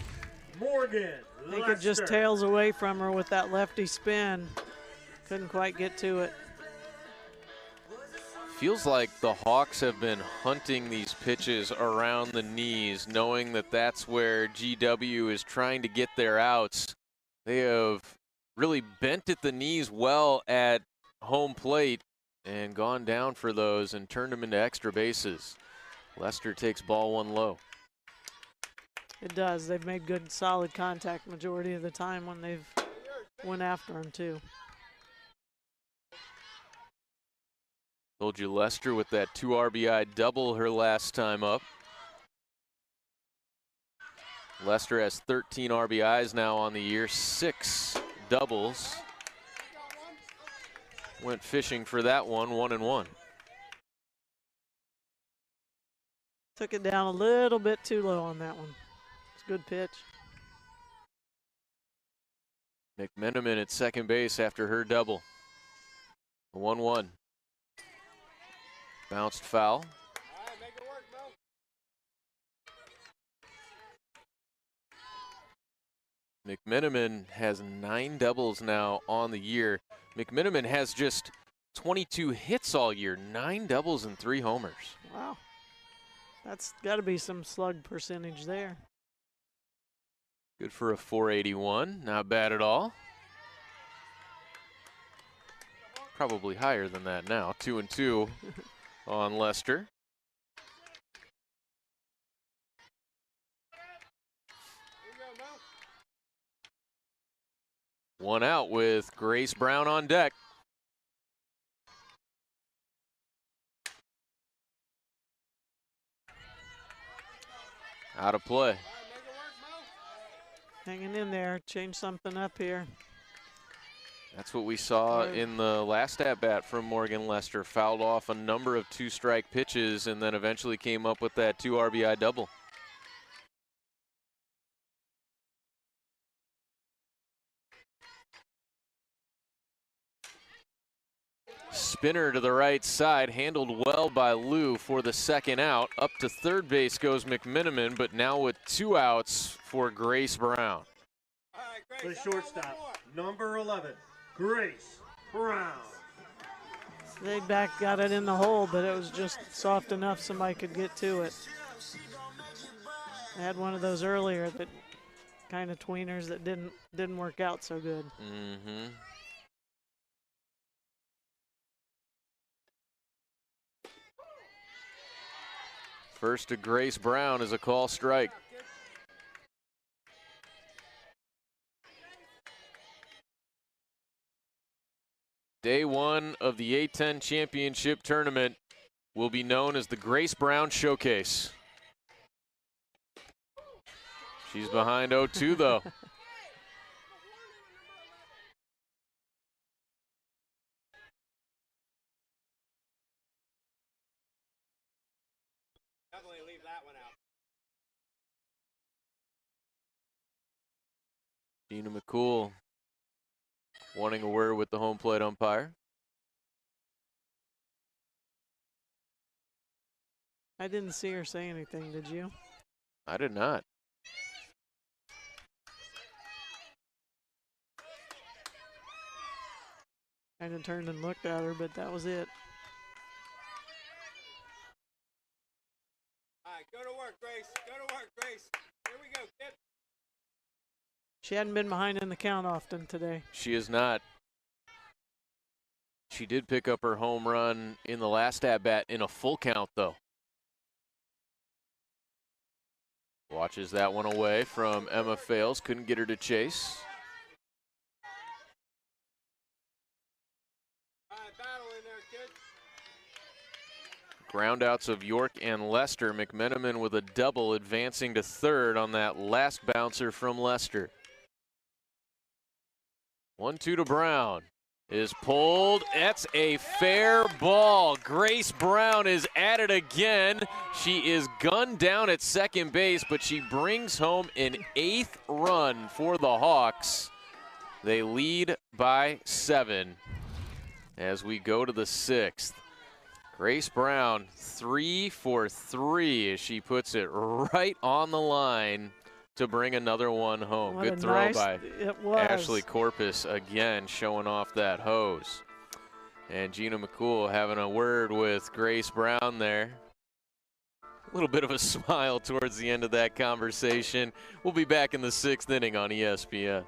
Morgan I think it just tails away from her with that lefty spin. Couldn't quite get to it. Feels like the Hawks have been hunting these pitches around the knees, knowing that that's where GW is trying to get their outs. They have really bent at the knees well at home plate and gone down for those and turned them into extra bases. Lester takes ball 1 low. It does. They've made good, solid contact majority of the time when they've went after him, too. Told you Lester with that 2 RBI double her last time up. Lester has 13 RBIs now on the year, 6 doubles. Went fishing for that one, 1-1. Took it down a little bit too low on that one. It's a good pitch. McMenamin at second base after her double. 1-1. Bounced foul. McMenamin has 9 doubles now on the year. McMenamin has just 22 hits all year, 9 doubles and 3 homers. Wow. That's got to be some slug percentage there. Good for a 481, not bad at all. Probably higher than that now, 2-2 on Lester. One out with Grace Brown on deck. Out of play. Hanging in there, change something up here. That's what we saw in the last at-bat from Morgan Lester. Fouled off a number of 2-strike pitches and then eventually came up with that 2 RBI double. Spinner to the right side, handled well by Lou for the second out. Up to third base goes McMenamin, but now with 2 outs for Grace Brown. The shortstop, number 11, Grace Brown. They got it in the hole, but it was just soft enough somebody could get to it. I had one of those earlier that kind of tweeners that didn't work out so good. Mm-hmm. First to Grace Brown is a call strike. Day 1 of the A-10 Championship Tournament will be known as the Grace Brown Showcase. She's behind 0-2 though. Definitely leave that one out. Gina McCool wanting a word with the home plate umpire. I didn't see her say anything, did you? I did not. Kind of turned and looked at her, but that was it. All right, go to work, Grace. Go to work, Grace. Here we go, kid. She hadn't been behind in the count often today. She is not. She did pick up her home run in the last at-bat in a full count, though. Watches that one away from Emma Fales. Couldn't get her to chase. All right, battle in there, kid. Groundouts of York and Lester. McMenamin with a double, advancing to third on that last bouncer from Lester. 1-2 to Brown. is pulled. That's a fair ball. Grace Brown is at it again. She is gunned down at second base, but she brings home an 8th run for the Hawks. They lead by 7 as we go to the 6th. Grace Brown, 3 for 3 as she puts it right on the line to bring another one home. What Good throw by it was. Ashley Corpus again, showing off that hose. And Gina McCool having a word with Grace Brown there. A little bit of a smile towards the end of that conversation. We'll be back in the 6th inning on ESPN.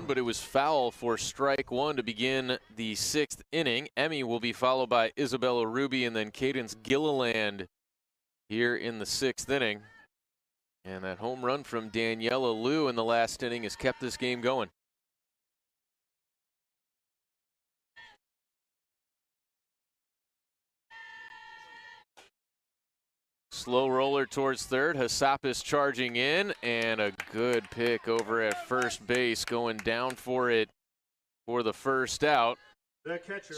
But it was foul for strike 1 to begin the 6th inning. Emmy will be followed by Isabella Ruby and then Cadence Gilliland here in the 6th inning. And that home run from Daniela Liu in the last inning has kept this game going. Slow roller towards third. Hassapis charging in, and a good pick over at first base, going down for it for the first out.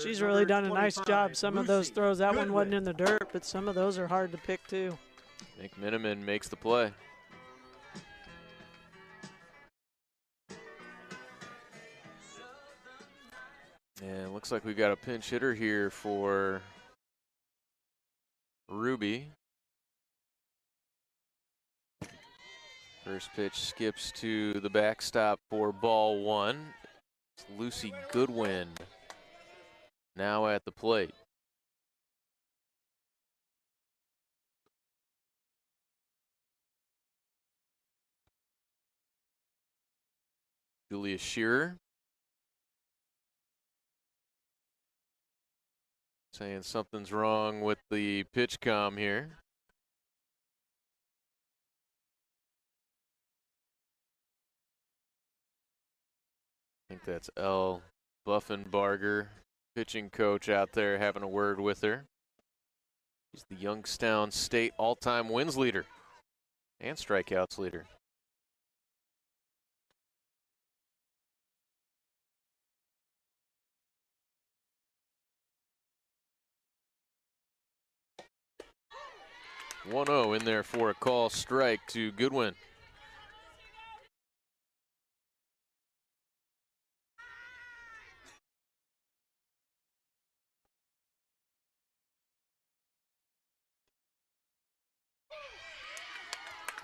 She's really done a nice job. Some of those throws, that one wasn't in the dirt, but some of those are hard to pick too. Nick Miniman makes the play. And looks like we've got a pinch hitter here for Ruby. First pitch skips to the backstop for ball 1. It's Lucy Goodwin now at the plate. Julia Shearer saying something's wrong with the pitch comm here. I think that's Elle Buffenbarger, pitching coach out there, having a word with her. He's the Youngstown State all-time wins leader and strikeouts leader. One-0 in there for a call strike to Goodwin.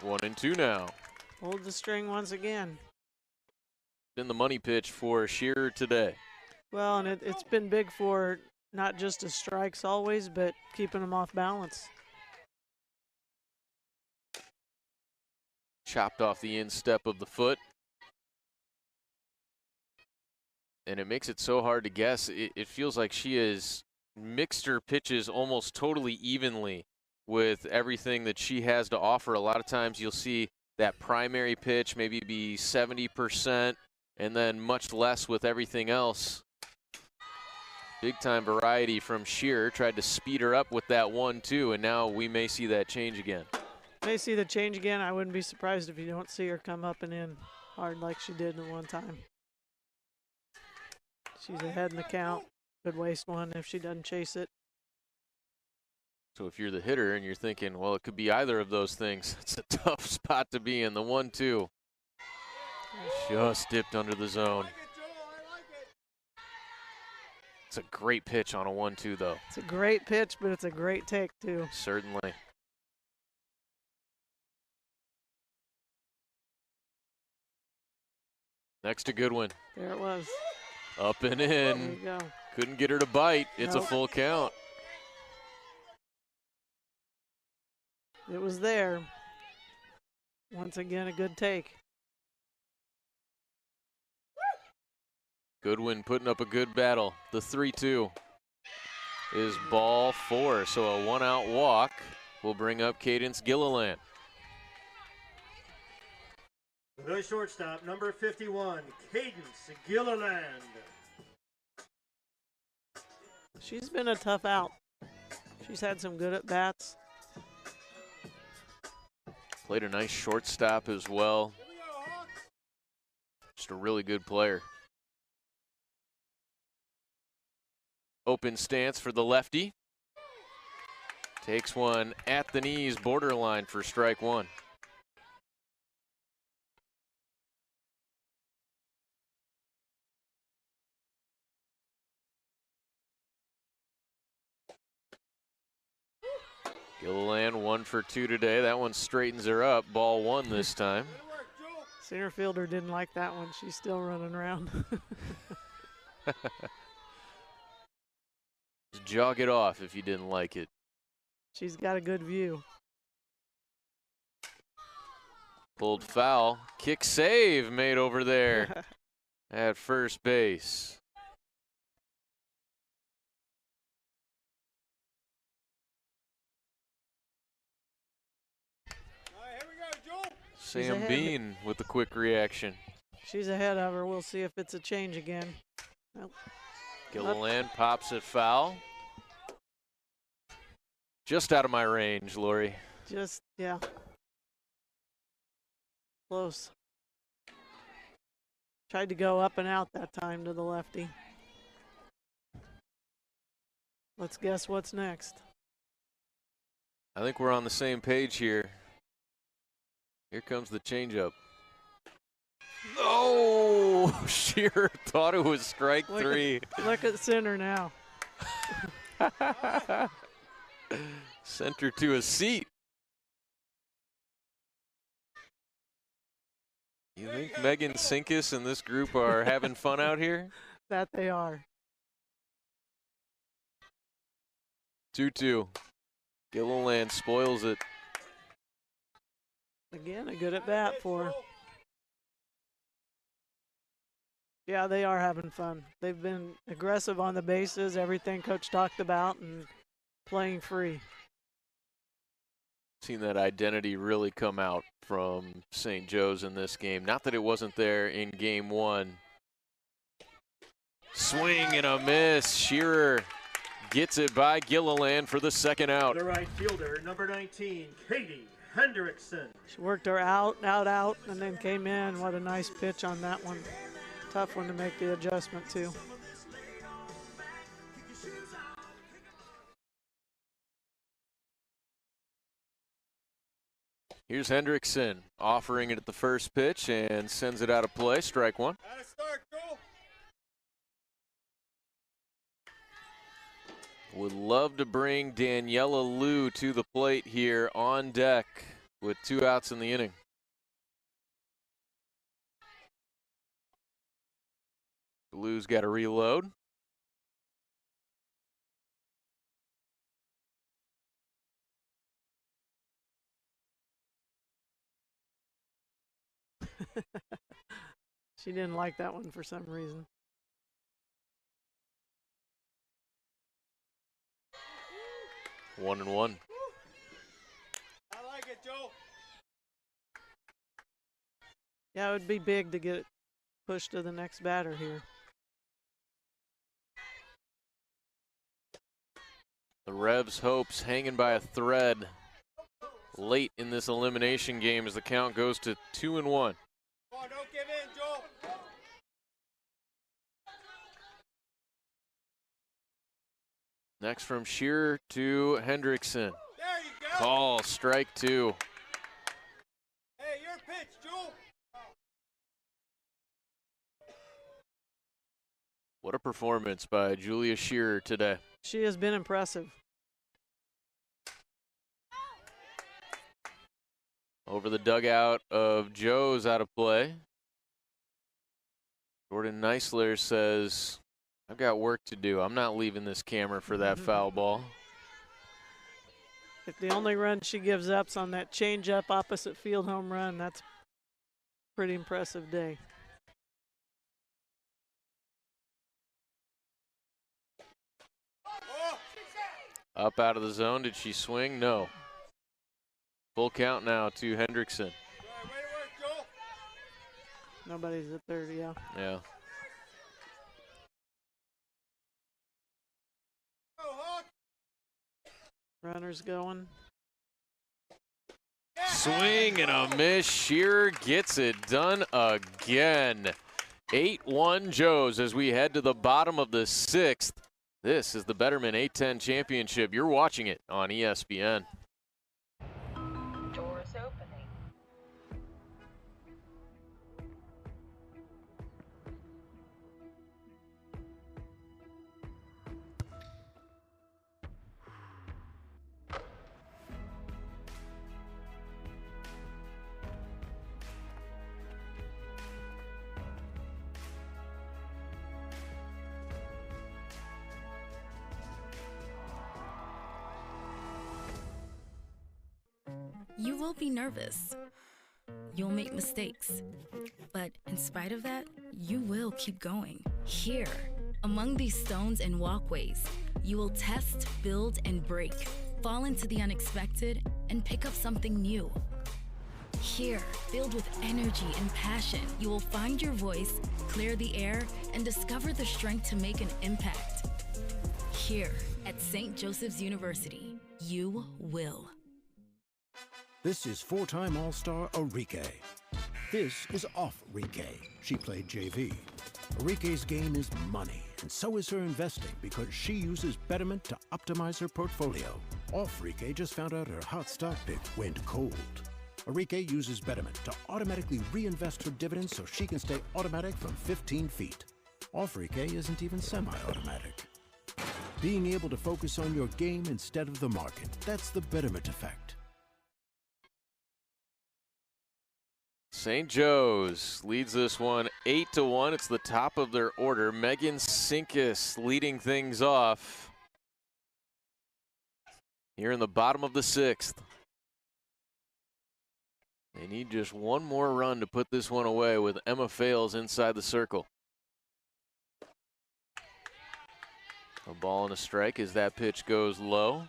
One and two now. Hold the string once again. Been the money pitch for Shearer today. Well, and it's been big for not just his strikes always, but keeping them off balance. Chopped off the instep of the foot. And it makes it so hard to guess. It feels like she has mixed her pitches almost totally evenly with everything that she has to offer. A lot of times you'll see that primary pitch maybe be 70% and then much less with everything else. Big time variety from Shearer. Tried to speed her up with that 1-2, and now we may see that change again. May see the change again. I wouldn't be surprised if you don't see her come up and in hard like she did in one time. She's ahead in the count. Could waste one if she doesn't chase it. So if you're the hitter and you're thinking, well, it could be either of those things, it's a tough spot to be in. The 1-2 just dipped under the zone. It's a great pitch on a 1-2, though. It's a great pitch, but it's a great take, too. Certainly. Next to Goodwin. There it was. Up and in. There you go. Couldn't get her to bite. It's Nope. a full count. It was there. Once again, a good take. Goodwin putting up a good battle. The 3-2 is ball 4, so a 1-out walk will bring up Cadence Gilliland. The shortstop, number 51, Cadence Gilliland. She's been a tough out. She's had some good at-bats. Played a nice shortstop as well. Just a really good player. Open stance for the lefty. Takes one at the knees, borderline for strike one. Gilliland 1 for 2 today. That one straightens her up. Ball 1 this time. Center fielder didn't like that one. She's still running around. Just jog it off if you didn't like it. She's got a good view. Pulled foul. Kick save made over there at first base. Sam ahead. Bean with the quick reaction. She's ahead of her. We'll see if it's a change again. Nope. Gilliland pops it foul. Just out of my range, Lori. Just, yeah. Close. Tried to go up and out that time to the lefty. Let's guess what's next. I think we're on the same page here. Here comes the changeup. Oh, Shearer thought it was strike three. Look at center now. Sent her to a seat. You think Megan Sinkus and this group are having fun out here? That they are. 2-2. Gilliland spoils it. Again, a good at bat for her. Yeah, they are having fun. They've been aggressive on the bases, everything Coach talked about, and playing free. Seen that identity really come out from St. Joe's in this game. Not that it wasn't there in game one. Swing and a miss. Shearer gets it by Gilliland for the second out. The right fielder, number 19, Katie Hendrickson. She worked her out, and then came in. What a nice pitch on that one. Tough one to make the adjustment to. Here's Hendrickson offering it at the first pitch and sends it out of play. Strike one. Would love to bring Daniela Liu to the plate here on deck with 2 outs in the inning. Liu's got to reload. She didn't like that one for some reason. One and one. I like it, Joe. Yeah, it would be big to get it pushed to the next batter here. The Revs' hopes hanging by a thread late in this elimination game as the count goes to 2-1. Come on, don't give in, Joel. Next from Shearer to Hendrickson. There you go. Call, strike 2. Hey, your pitch, Joel. What a performance by Julia Shearer today. She has been impressive. Over the dugout of Joe's out of play. Jordan Neisler says, I've got work to do. I'm not leaving this camera for that foul ball. If the only run she gives up's on that change-up opposite field home run, that's a pretty impressive day. Up out of the zone. Did she swing? No. Full count now to Hendrickson. Way to work, Joel. Nobody's at third, yeah. Yeah. Go, Hawk. Runners going. Swing and a miss. Shearer gets it done again. 8-1 Joes as we head to the bottom of the 6th. This is the Betterment 810 Championship. You're watching it on ESPN. Doors opening. You will be nervous. You'll make mistakes. But in spite of that, you will keep going. Here, among these stones and walkways, you will test, build, and break, fall into the unexpected, and pick up something new. Here, filled with energy and passion, you will find your voice, clear the air, and discover the strength to make an impact. Here, at St. Joseph's University, you will. This is four-time All-Star Enrique. This is off Enrique. She played JV. Enrique's game is money, and so is her investing because she uses Betterment to optimize her portfolio. Off Enrique just found out her hot stock pick went cold. Enrique uses Betterment to automatically reinvest her dividends so she can stay automatic from 15 feet. Off Enrique isn't even semi-automatic. Being able to focus on your game instead of the market, that's the Betterment effect. St. Joe's leads this one 8-1. It's the top of their order. Megan Sinkus leading things off here in the bottom of the 6th. They need just one more run to put this one away with Emma Fales inside the circle. A ball and a strike as that pitch goes low.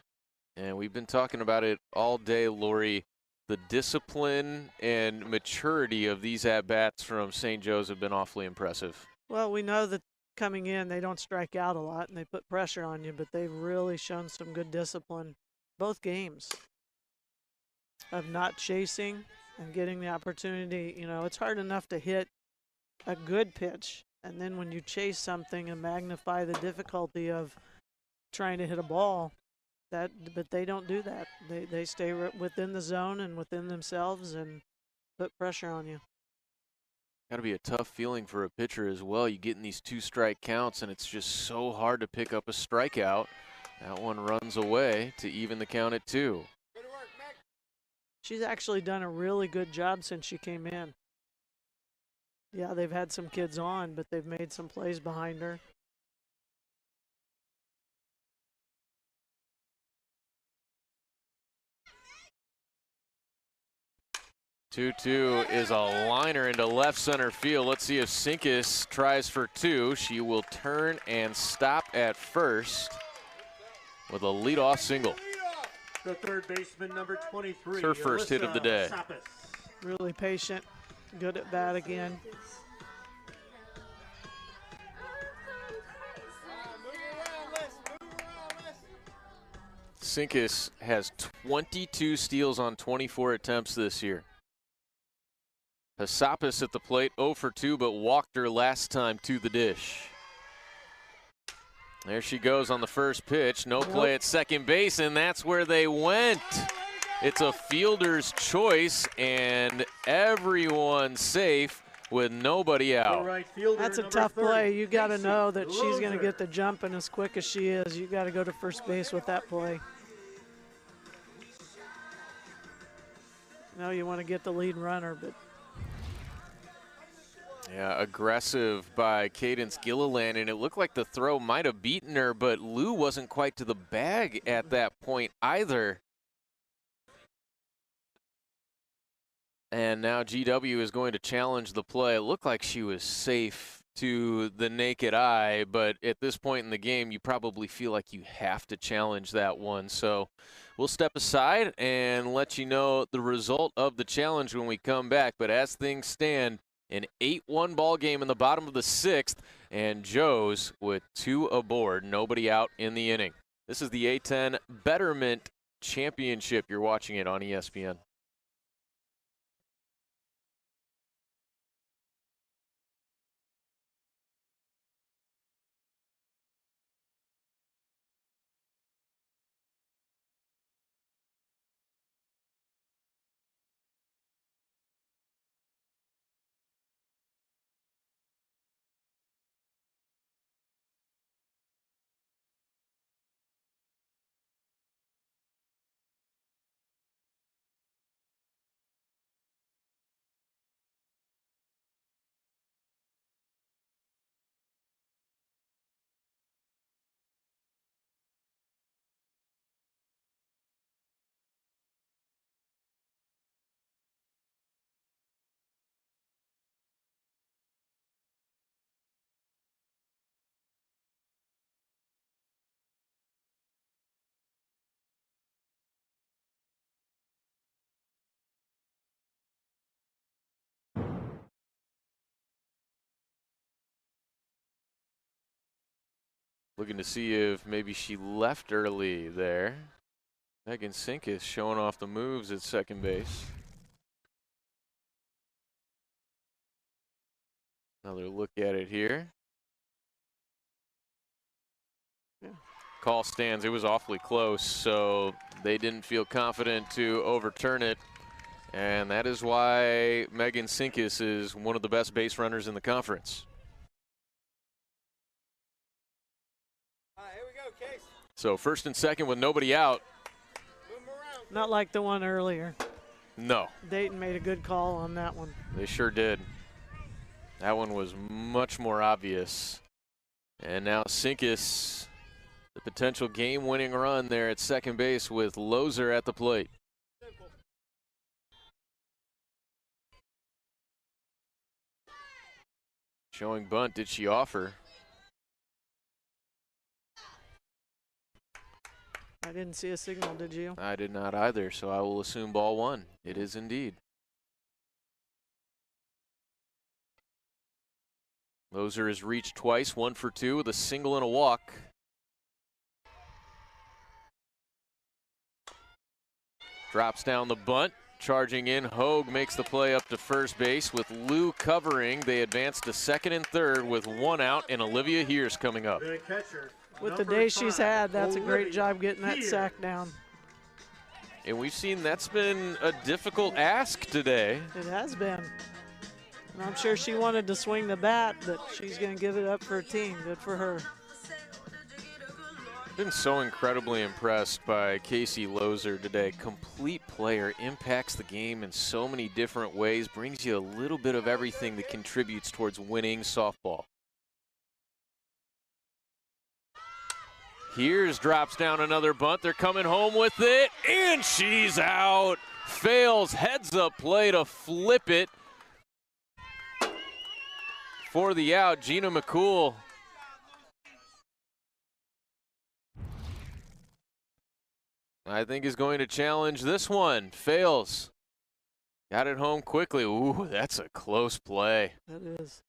And we've been talking about it all day, Lori. The discipline and maturity of these at-bats from St. Joe's have been awfully impressive. Well, we know that coming in, they don't strike out a lot, and they put pressure on you, but they've really shown some good discipline both games of not chasing and getting the opportunity. You know, it's hard enough to hit a good pitch, and then when you chase something and magnify the difficulty of trying to hit a ball, but they don't do that. They stay within the zone and within themselves and put pressure on you. Got to be a tough feeling for a pitcher as well. You get in these 2-strike counts, and it's just so hard to pick up a strikeout. That one runs away to even the count at 2. Good work, Mac. She's actually done a really good job since she came in. Yeah, they've had some kids on, but they've made some plays behind her. 2-2 is a liner into left center field. Let's see if Sinkus tries for 2. She will turn and stop at first with a leadoff single. The third baseman, number 23. It's her first hit of the day. Really patient. Good at bat again. Sinkus has 22 steals on 24 attempts this year. Hassapis at the plate, 0 for 2, but walked her last time to the dish. There she goes on the first pitch. No play at second base, and that's where they went. It's a fielder's choice, and everyone's safe with nobody out. That's a tough play. You got to know that she's going to get the jumping as quick as she is. You got to go to first base with that play. No, you want to get the lead runner, but yeah, aggressive by Cadence Gilliland, and it looked like the throw might have beaten her, but Lou wasn't quite to the bag at that point either. And now GW is going to challenge the play. It looked like she was safe to the naked eye, but at this point in the game, you probably feel like you have to challenge that one. So we'll step aside and let you know the result of the challenge when we come back. But as things stand, an 8-1 ball game in the bottom of the 6th, and Joe's with 2 aboard, nobody out in the inning. This is the A10 Betterment Championship. You're watching it on ESPN. Looking to see if maybe she left early there. Megan Sinkus showing off the moves at second base. Another look at it here. Yeah. Call stands. It was awfully close, so they didn't feel confident to overturn it. And that is why Megan Sinkus is one of the best base runners in the conference. So first and second with nobody out. not like the one earlier. No. Dayton made a good call on that one. They sure did. That one was much more obvious. And now Sinkus, the potential game-winning run there at second base with Loser at the plate. Showing bunt, did she offer? I didn't see a signal, did you? I did not either, so I will assume ball one. It is indeed. Loser has reached twice, 1 for 2 with a single and a walk. Drops down the bunt, charging in. Hogue makes the play up to first base with Lou covering. They advance to second and third with one out, and Olivia Here's coming up. With the day she's had, that's a great job getting that sack down. And we've seen that's been a difficult ask today. It has been. And I'm sure she wanted to swing the bat, but she's going to give it up for her team. Good for her. Been so incredibly impressed by Casey Loser today. Complete player, impacts the game in so many different ways, brings you a little bit of everything that contributes towards winning softball. Here's drops down another bunt. They're coming home with it, and she's out. Fails heads up play to flip it for the out. Gina McCool. I think is going to challenge this one. Fails. Got it home quickly. Ooh, that's a close play. That is.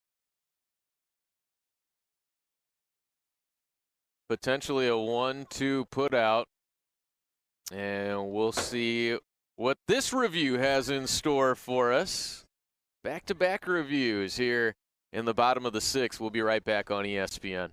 Potentially a 1-2 put out. And we'll see what this review has in store for us. Back-to-back reviews here in the bottom of the 6th. We'll be right back on ESPN.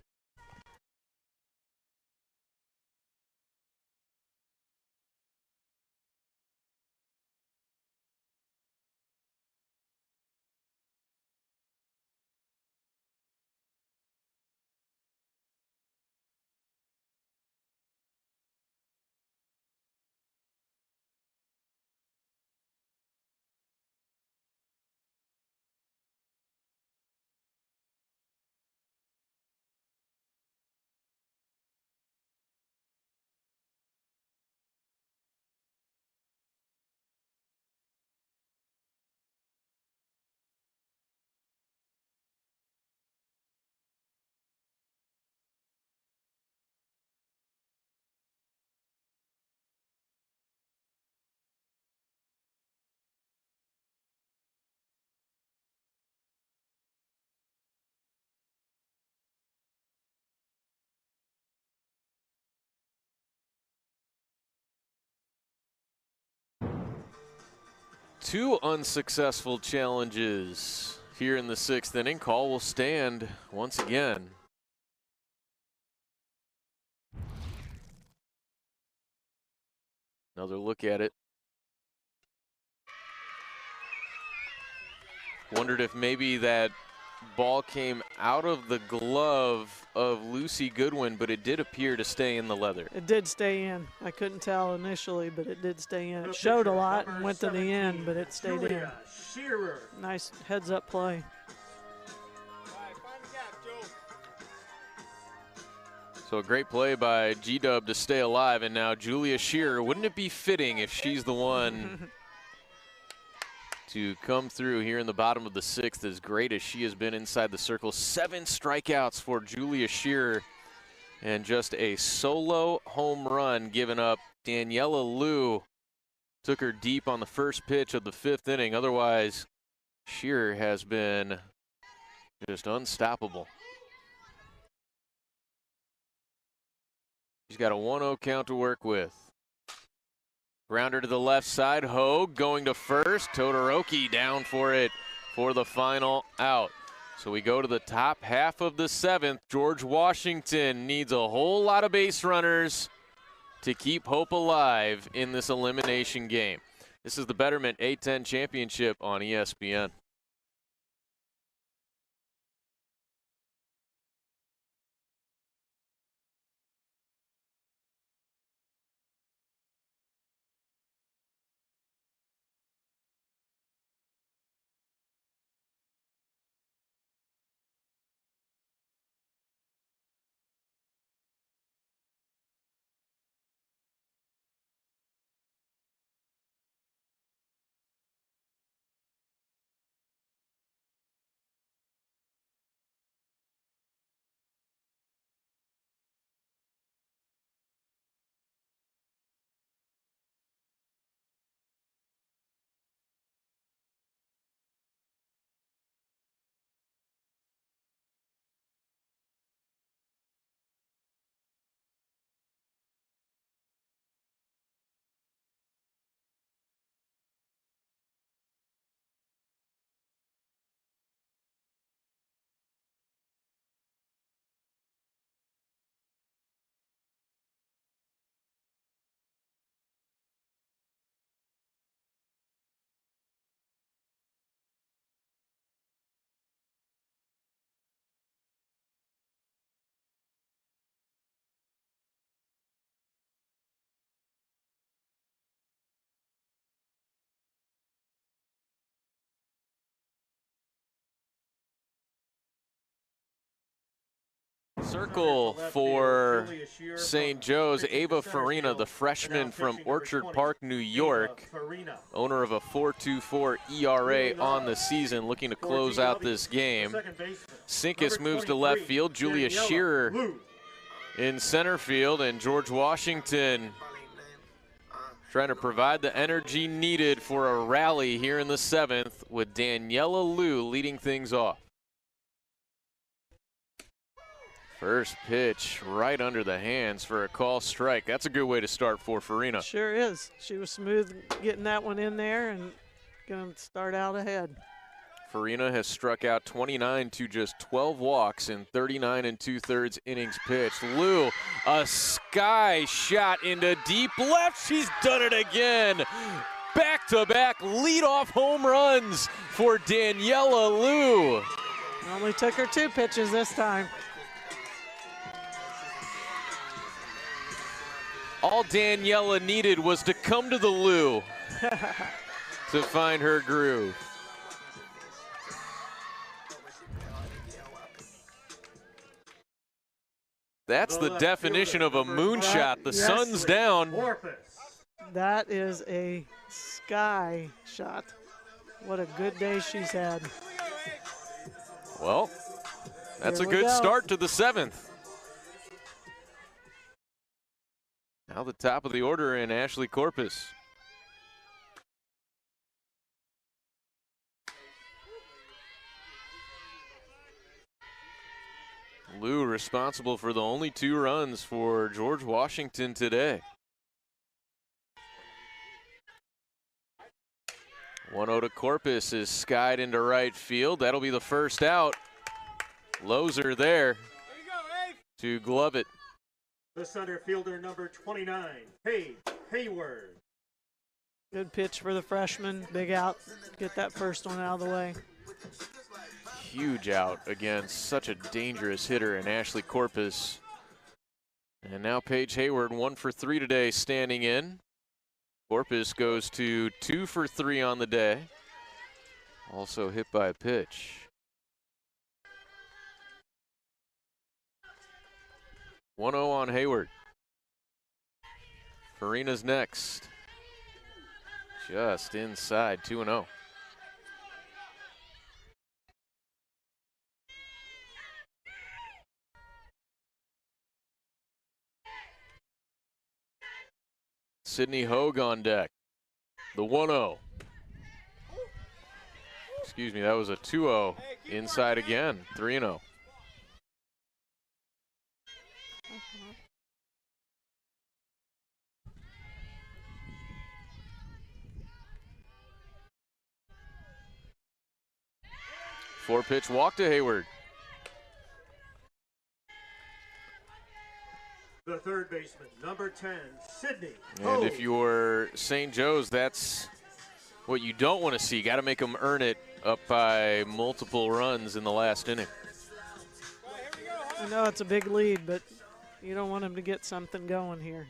Two unsuccessful challenges here in the 6th inning. Call will stand once again. Another look at it. Wondered if maybe that ball came out of the glove of Lucy Goodwin, but it did appear to stay in the leather. It did stay in. I couldn't tell initially, but it did stay in. It showed a lot and went to the end, but it stayed in. Nice heads-up play. So a great play by G-Dub to stay alive, and now Julia Shearer. Wouldn't it be fitting if she's the one to come through here in the bottom of the 6th, as great as she has been inside the circle? 7 strikeouts for Julia Shearer, and just a solo home run given up. Daniela Liu took her deep on the first pitch of the 5th inning. Otherwise, Shearer has been just unstoppable. She's got a 1-0 count to work with. Grounder to the left side. Hogue going to first. Todoroki down for it for the final out. So we go to the top half of the 7th. George Washington needs a whole lot of base runners to keep hope alive in this elimination game. This is the Betterment A10 Championship on ESPN. Circle for St. Joe's, Ava Farina, the freshman from Orchard Park, New York, owner of a 4.24 ERA on the season, looking to close out this game. Sinkus moves to left field. Julia Shearer in center field, and George Washington trying to provide the energy needed for a rally here in the 7th with Daniela Liu leading things off. First pitch right under the hands for a call strike. That's a good way to start for Farina. Sure is. She was smooth getting that one in there and going to start out ahead. Farina has struck out 29 to just 12 walks in 39 2/3 innings pitched. Liu, a sky shot into deep left. She's done it again. Back-to-back leadoff home runs for Daniela Liu. Only took her 2 pitches this time. All Daniela needed was to come to the Liu to find her groove. That's the definition of a moonshot. The sun's down. That is a sky shot. What a good day she's had. Well, that's a Here we good go. start to the 7th. Now the top of the order in Ashley Corpus. Liu responsible for the only 2 runs for George Washington today. 1-0 to Corpus is skied into right field. That'll be the first out. Loser there to glove it. The center fielder, number 29, Paige Hayward. Good pitch for the freshman. Big out. Get that first one out of the way. Huge out against such a dangerous hitter in Ashley Corpus. And now Paige Hayward 1 for 3 today standing in. Corpus goes to 2 for 3 on the day. Also hit by a pitch. 1-0 on Hayward. Farina's next. Just inside 2-0. Sydney Hogue on deck. The 1-0. Excuse me, that was a 2-0. Inside again, 3-0. Four-pitch walk to Hayward. The third baseman, number 10, Sydney. And if you're St. Joe's, that's what you don't want to see. Got to make them earn it up by multiple runs in the last inning. I know it's a big lead, but you don't want them to get something going here.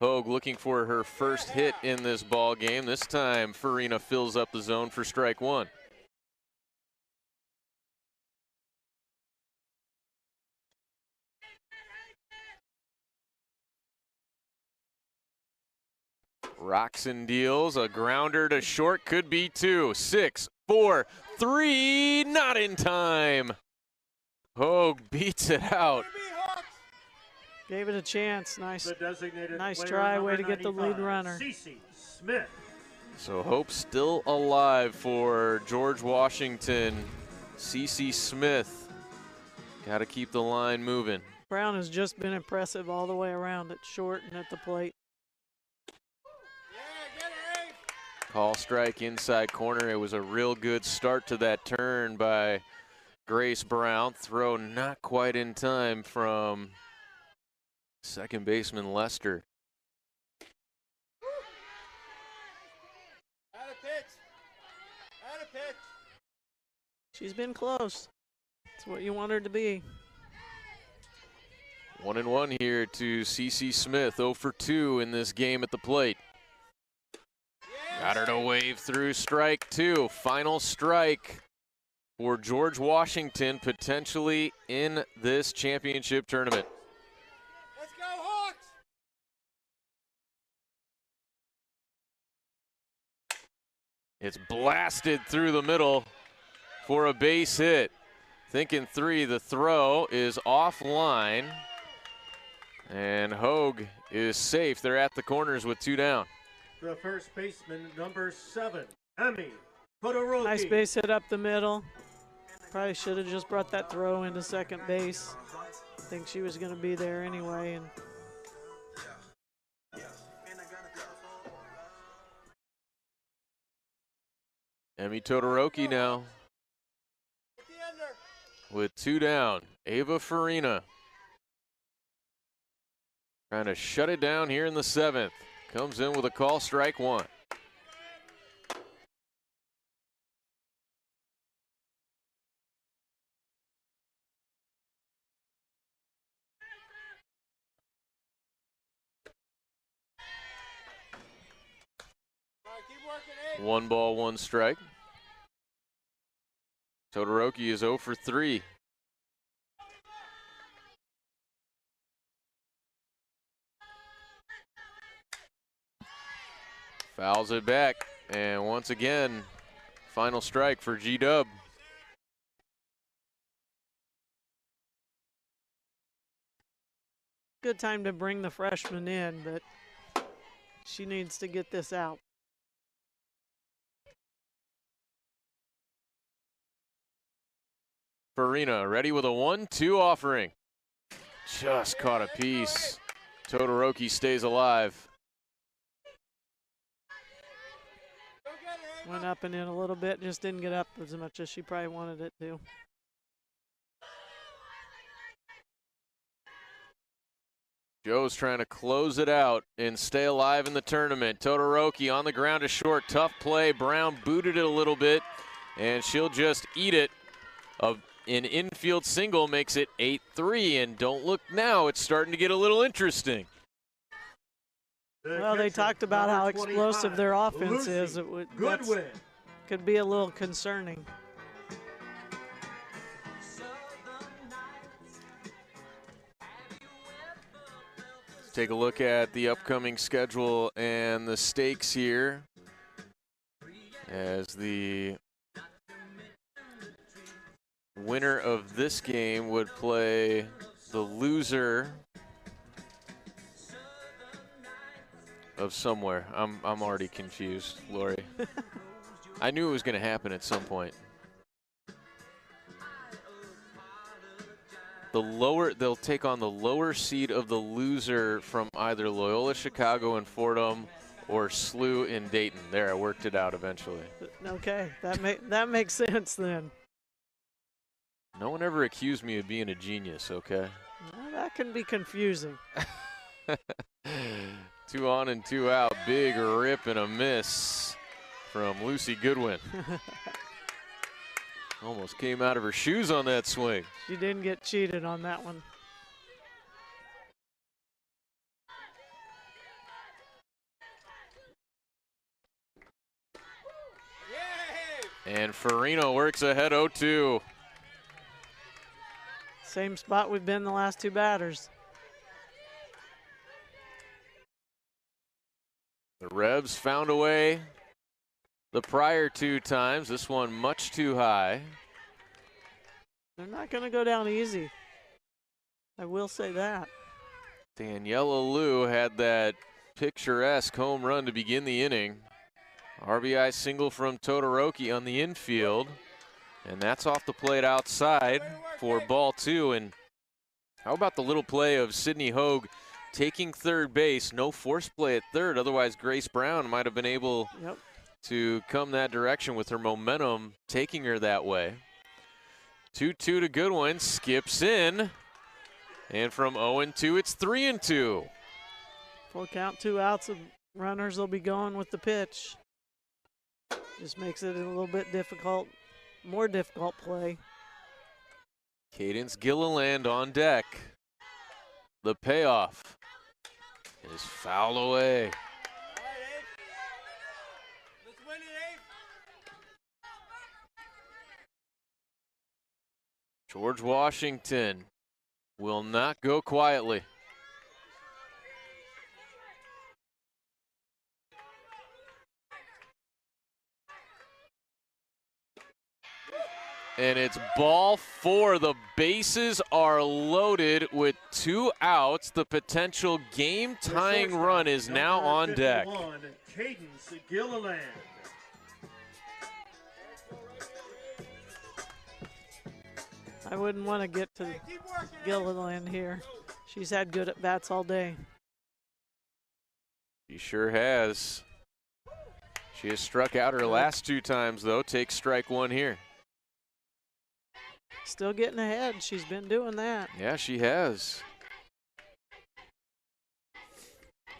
Hogue looking for her first hit in this ball game. This time, Farina fills up the zone for strike 1. Rocks and deals, a grounder to short, could be 2. 6, 4, 3, not in time. Hogue beats it out. Gave it a chance. Nice Nice try. Way to get the lead runner. CC Smith. So hope still alive for George Washington. CC Smith. Got to keep the line moving. Brown has just been impressive all the way around at short and at the plate. Call strike inside corner. It was a real good start to that turn by Grace Brown. Throw not quite in time from second baseman Lester. Out of pitch. Out of pitch. She's been close. That's what you want her to be. 1-1 here to CC Smith. 0 for 2 in this game at the plate. Got her to wave through strike 2. Final strike for George Washington, potentially in this championship tournament. Let's go, Hawks! It's blasted through the middle for a base hit. Thinking 3, the throw is offline. And Hogue is safe. They're at the corners with 2 down. The first baseman, number 7, Emmy Todoroki. Nice base hit up the middle. Probably should have just brought that throw into second base. I think she was going to be there anyway. And Emmy Todoroki now with 2 down. Ava Farina trying to shut it down here in the 7th. Comes in with a call, strike 1. One ball, 1 strike. Todoroki is 0 for 3. Fouls it back, and once again, final strike for G-Dub. good time to bring the freshman in, but she needs to get this out. Farina ready with a 1-2 offering. Just caught a piece. Todoroki stays alive. Went up and in a little bit, just didn't get up as much as she probably wanted it to. Joe's trying to close it out and stay alive in the tournament. Todoroki on the ground to short. Tough play. Brown booted it a little bit, and she'll just eat it. An infield single makes it 8-3, and don't look now, it's starting to get a little interesting. Well, they talked about how explosive their offense is. It could be a little concerning. Let's take a look at the upcoming schedule and the stakes here, as the winner of this game would play the loser of somewhere. I'm already confused, Lori. I knew it was going to happen at some point. They'll take on the lower seed of the loser from either Loyola Chicago and Fordham or SLU in Dayton. There, I worked it out eventually. Okay, that makes sense then. No one ever accused me of being a genius, okay? Well, that can be confusing. 2 on and 2 out. Big rip and a miss from Lucy Goodwin. Almost came out of her shoes on that swing. She didn't get cheated on that one. And Farina works ahead 0-2. Same spot we've been the last 2 batters. The Revs found a way the prior 2 times. This one much too high. They're not going to go down easy. I will say that. Daniela Liu had that picturesque home run to begin the inning. RBI single from Todoroki on the infield. And that's off the plate outside for ball 2. And how about the little play of Sydney Hogue taking third base? No force play at third. Otherwise, Grace Brown might have been able to come that direction with her momentum taking her that way. 2-2 to Goodwin. Skips in. And from 0-2, it's 3-2. Full count, 2 outs. Of runners will be going with the pitch. Just makes it a little bit difficult. More difficult play. Cadence Gilliland on deck. The payoff is fouled away. George Washington will not go quietly. And it's ball 4. The bases are loaded with 2 outs. The potential game-tying run is now on deck. Cadence Gilliland. I wouldn't want to get to Gilliland here. She's had good at-bats all day. She sure has. She has struck out her last 2 times, though. Takes strike 1 here. Still getting ahead. She's been doing that. Yeah, she has.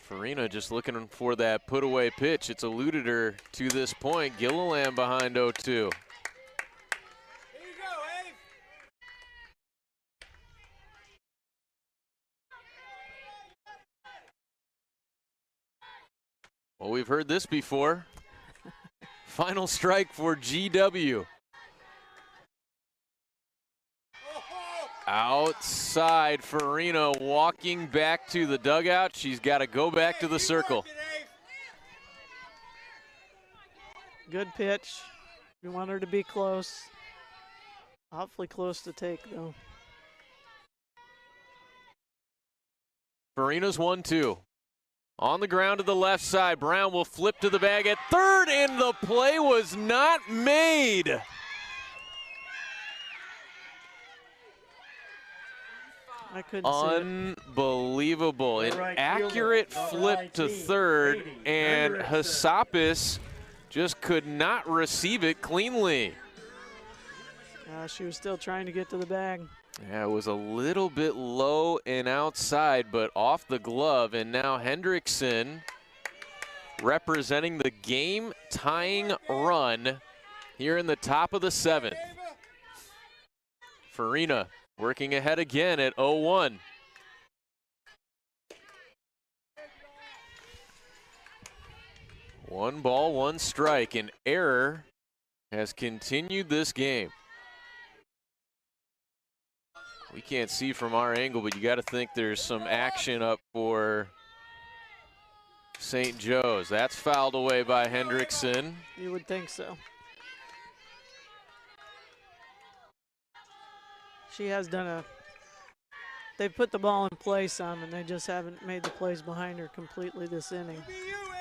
Farina just looking for that put-away pitch. It's eluded her to this point. Gilliland behind 0-2. Well, we've heard this before. Final strike for GW. Outside, Farina walking back to the dugout. She's got to go back to the circle. Good pitch. We want her to be close. Awfully close to take, though. Farina's 1-2. On the ground to the left side. Brown will flip to the bag at third, and the play was not made. I couldn't see it. Unbelievable. An accurate flip to third, and Hassapis just could not receive it cleanly. She was still trying to get to the bag. Yeah, it was a little bit low and outside, but off the glove. And now Hendrickson representing the game-tying run here in the top of the 7th. Farina working ahead again at 0-1. One ball, 1 strike. An error has continued this game. We can't see from our angle, but you got to think there's some action up for St. Joe's. That's fouled away by Hendrickson. You would think so. She has done they put the ball in play some, and they just haven't made the plays behind her completely this inning.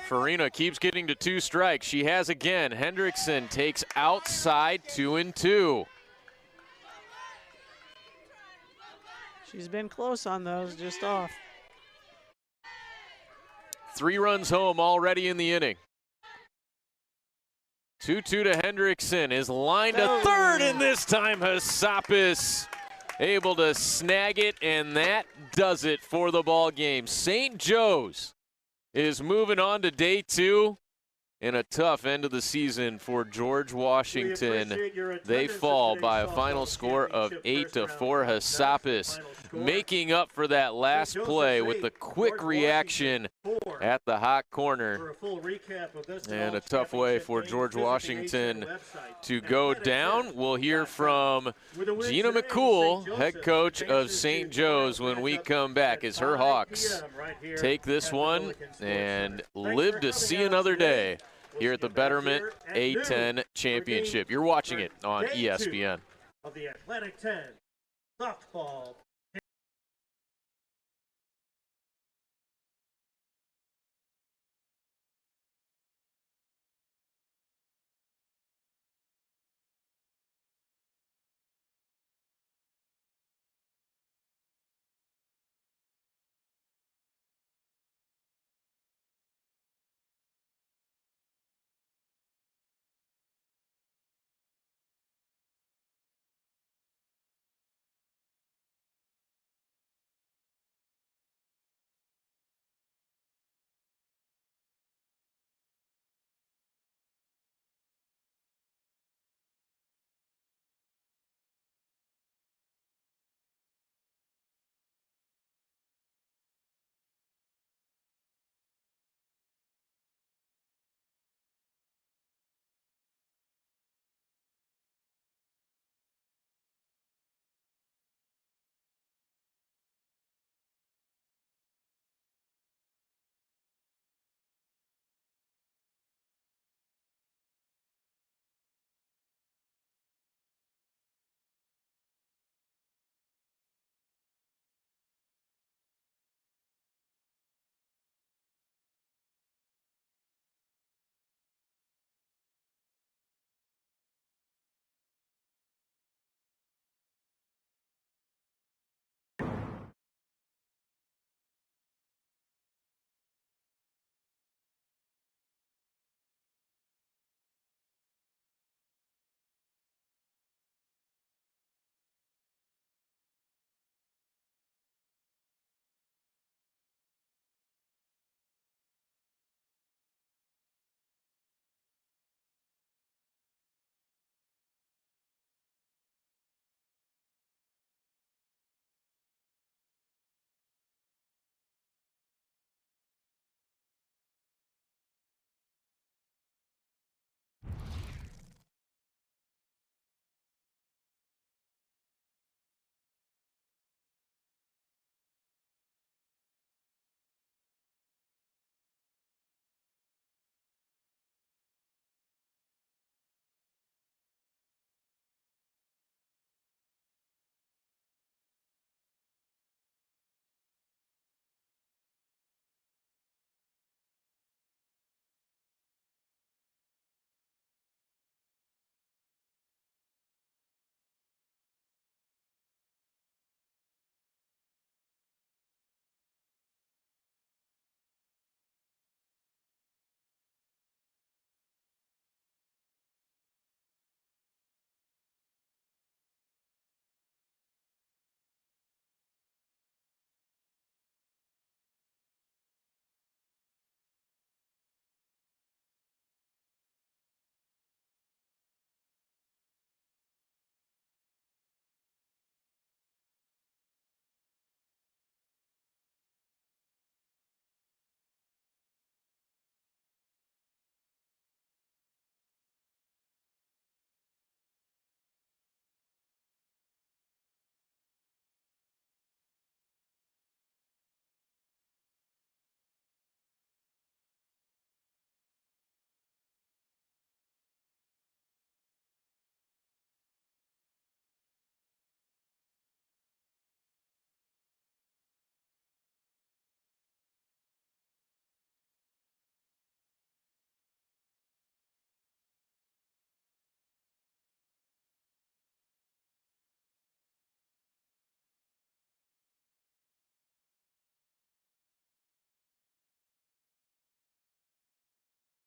Farina keeps getting to 2 strikes. She has again. Hendrickson takes outside 2-2. She's been close on those, just off. 3 runs home already in the inning. 2-2 to Hendrickson, is lined to third, and this time Hassapis able to snag it, and that does it for the ball game. St. Joe's is moving on to day 2 in a tough end of the season for George Washington. They fall by a final score of 8-4. Hassapis making up for that last play with the quick reaction at the hot corner. And a tough way for George Washington to go down. We'll hear from Gina McCool, head coach of St. Joe's, when we come back as her Hawks take this one and live to see another day here at the Betterment A10 Championship. You're watching it on ESPN. Of the Atlantic 10 softball